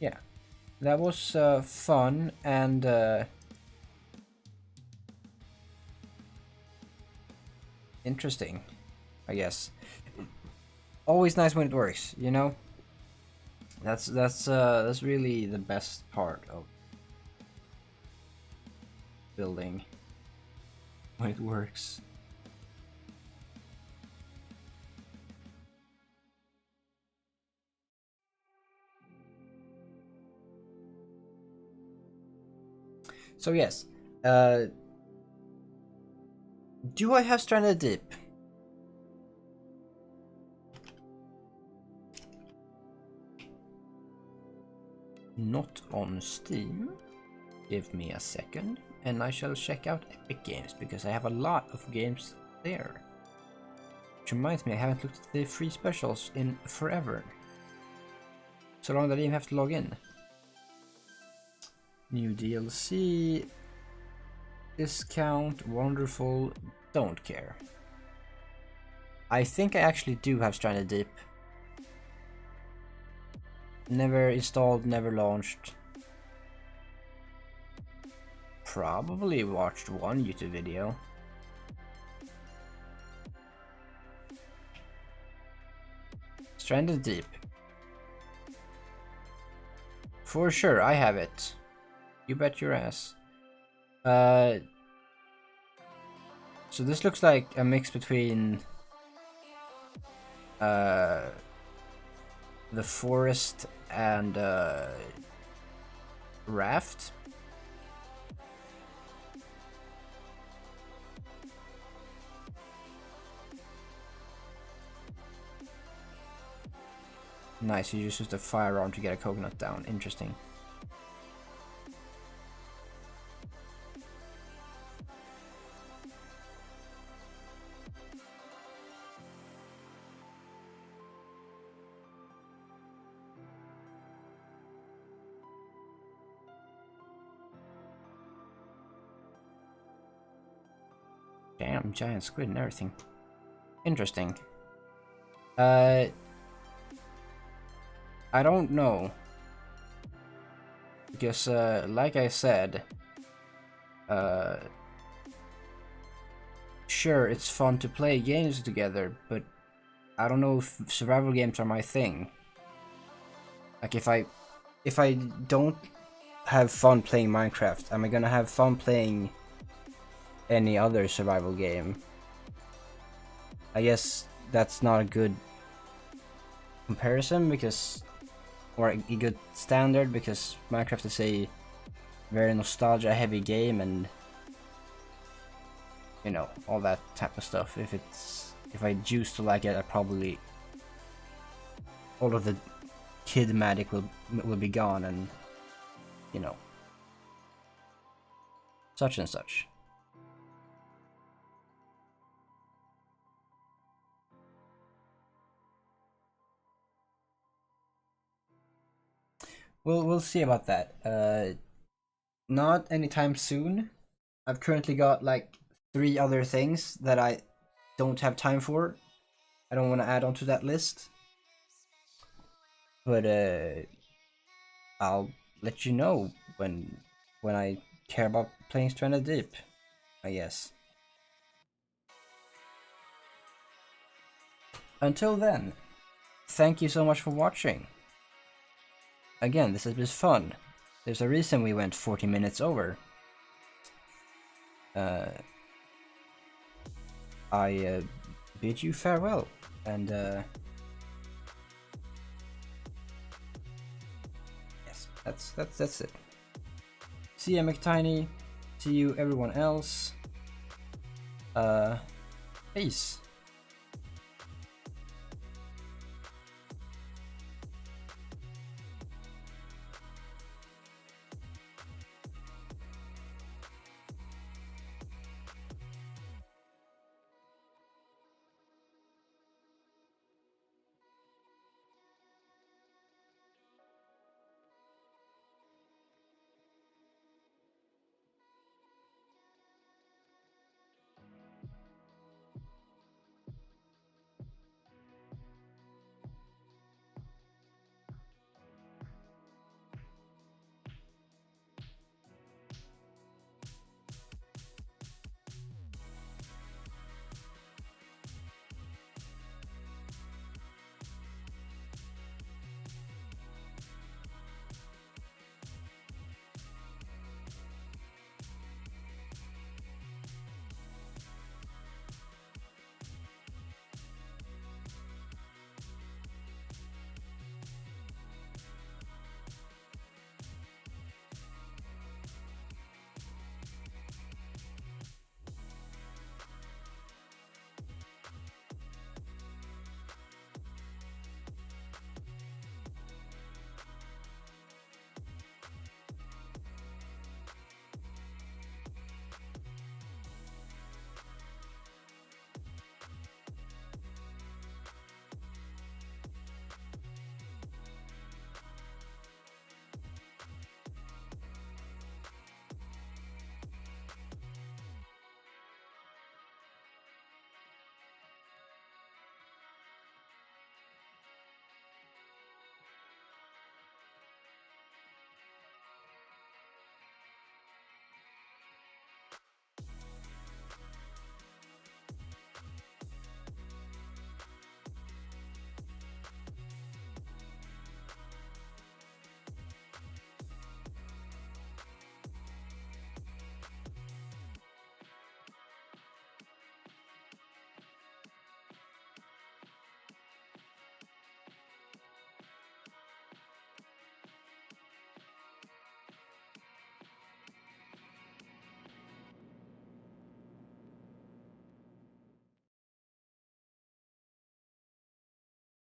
A: Yeah, that was fun and interesting, I guess. Always nice when it works, you know. That's really the best part of building when it works. So yes, do I have Stranded Deep? Not on Steam. Give me a second, and I shall check out Epic Games because I have a lot of games there. Which reminds me, I haven't looked at the free specials in forever. So long that I didn't have to log in. New DLC. Discount. Wonderful. Don't care. I think I actually do have Stranded Deep. Never installed, never launched. Probably watched one YouTube video. Stranded Deep. For sure, I have it. You bet your ass. So this looks like a mix between the forest and raft. Nice, you just use the firearm to get a coconut down. Interesting. Damn, giant squid and everything. Interesting. I don't know. Because, like I said, sure, it's fun to play games together, but I don't know if survival games are my thing. Like, if I don't have fun playing Minecraft, am I gonna have fun playing any other survival game? I guess that's not a good comparison because, or a good standard, because Minecraft is a very nostalgia heavy game and, you know, all that type of stuff. If I choose to like it, I probably, all of the kid magic will be gone and, you know, such and such. we'll see about that. Not anytime soon. I've currently got like 3 other things that I don't have time for. I don't want to add onto that list. But I'll let you know when I care about playing Stranded Deep, I guess. Until then, thank you so much for watching. Again, this has been fun. There's a reason we went 40 minutes over. I bid you farewell, and yes, that's it. See you, McTiny. See you, everyone else. Peace.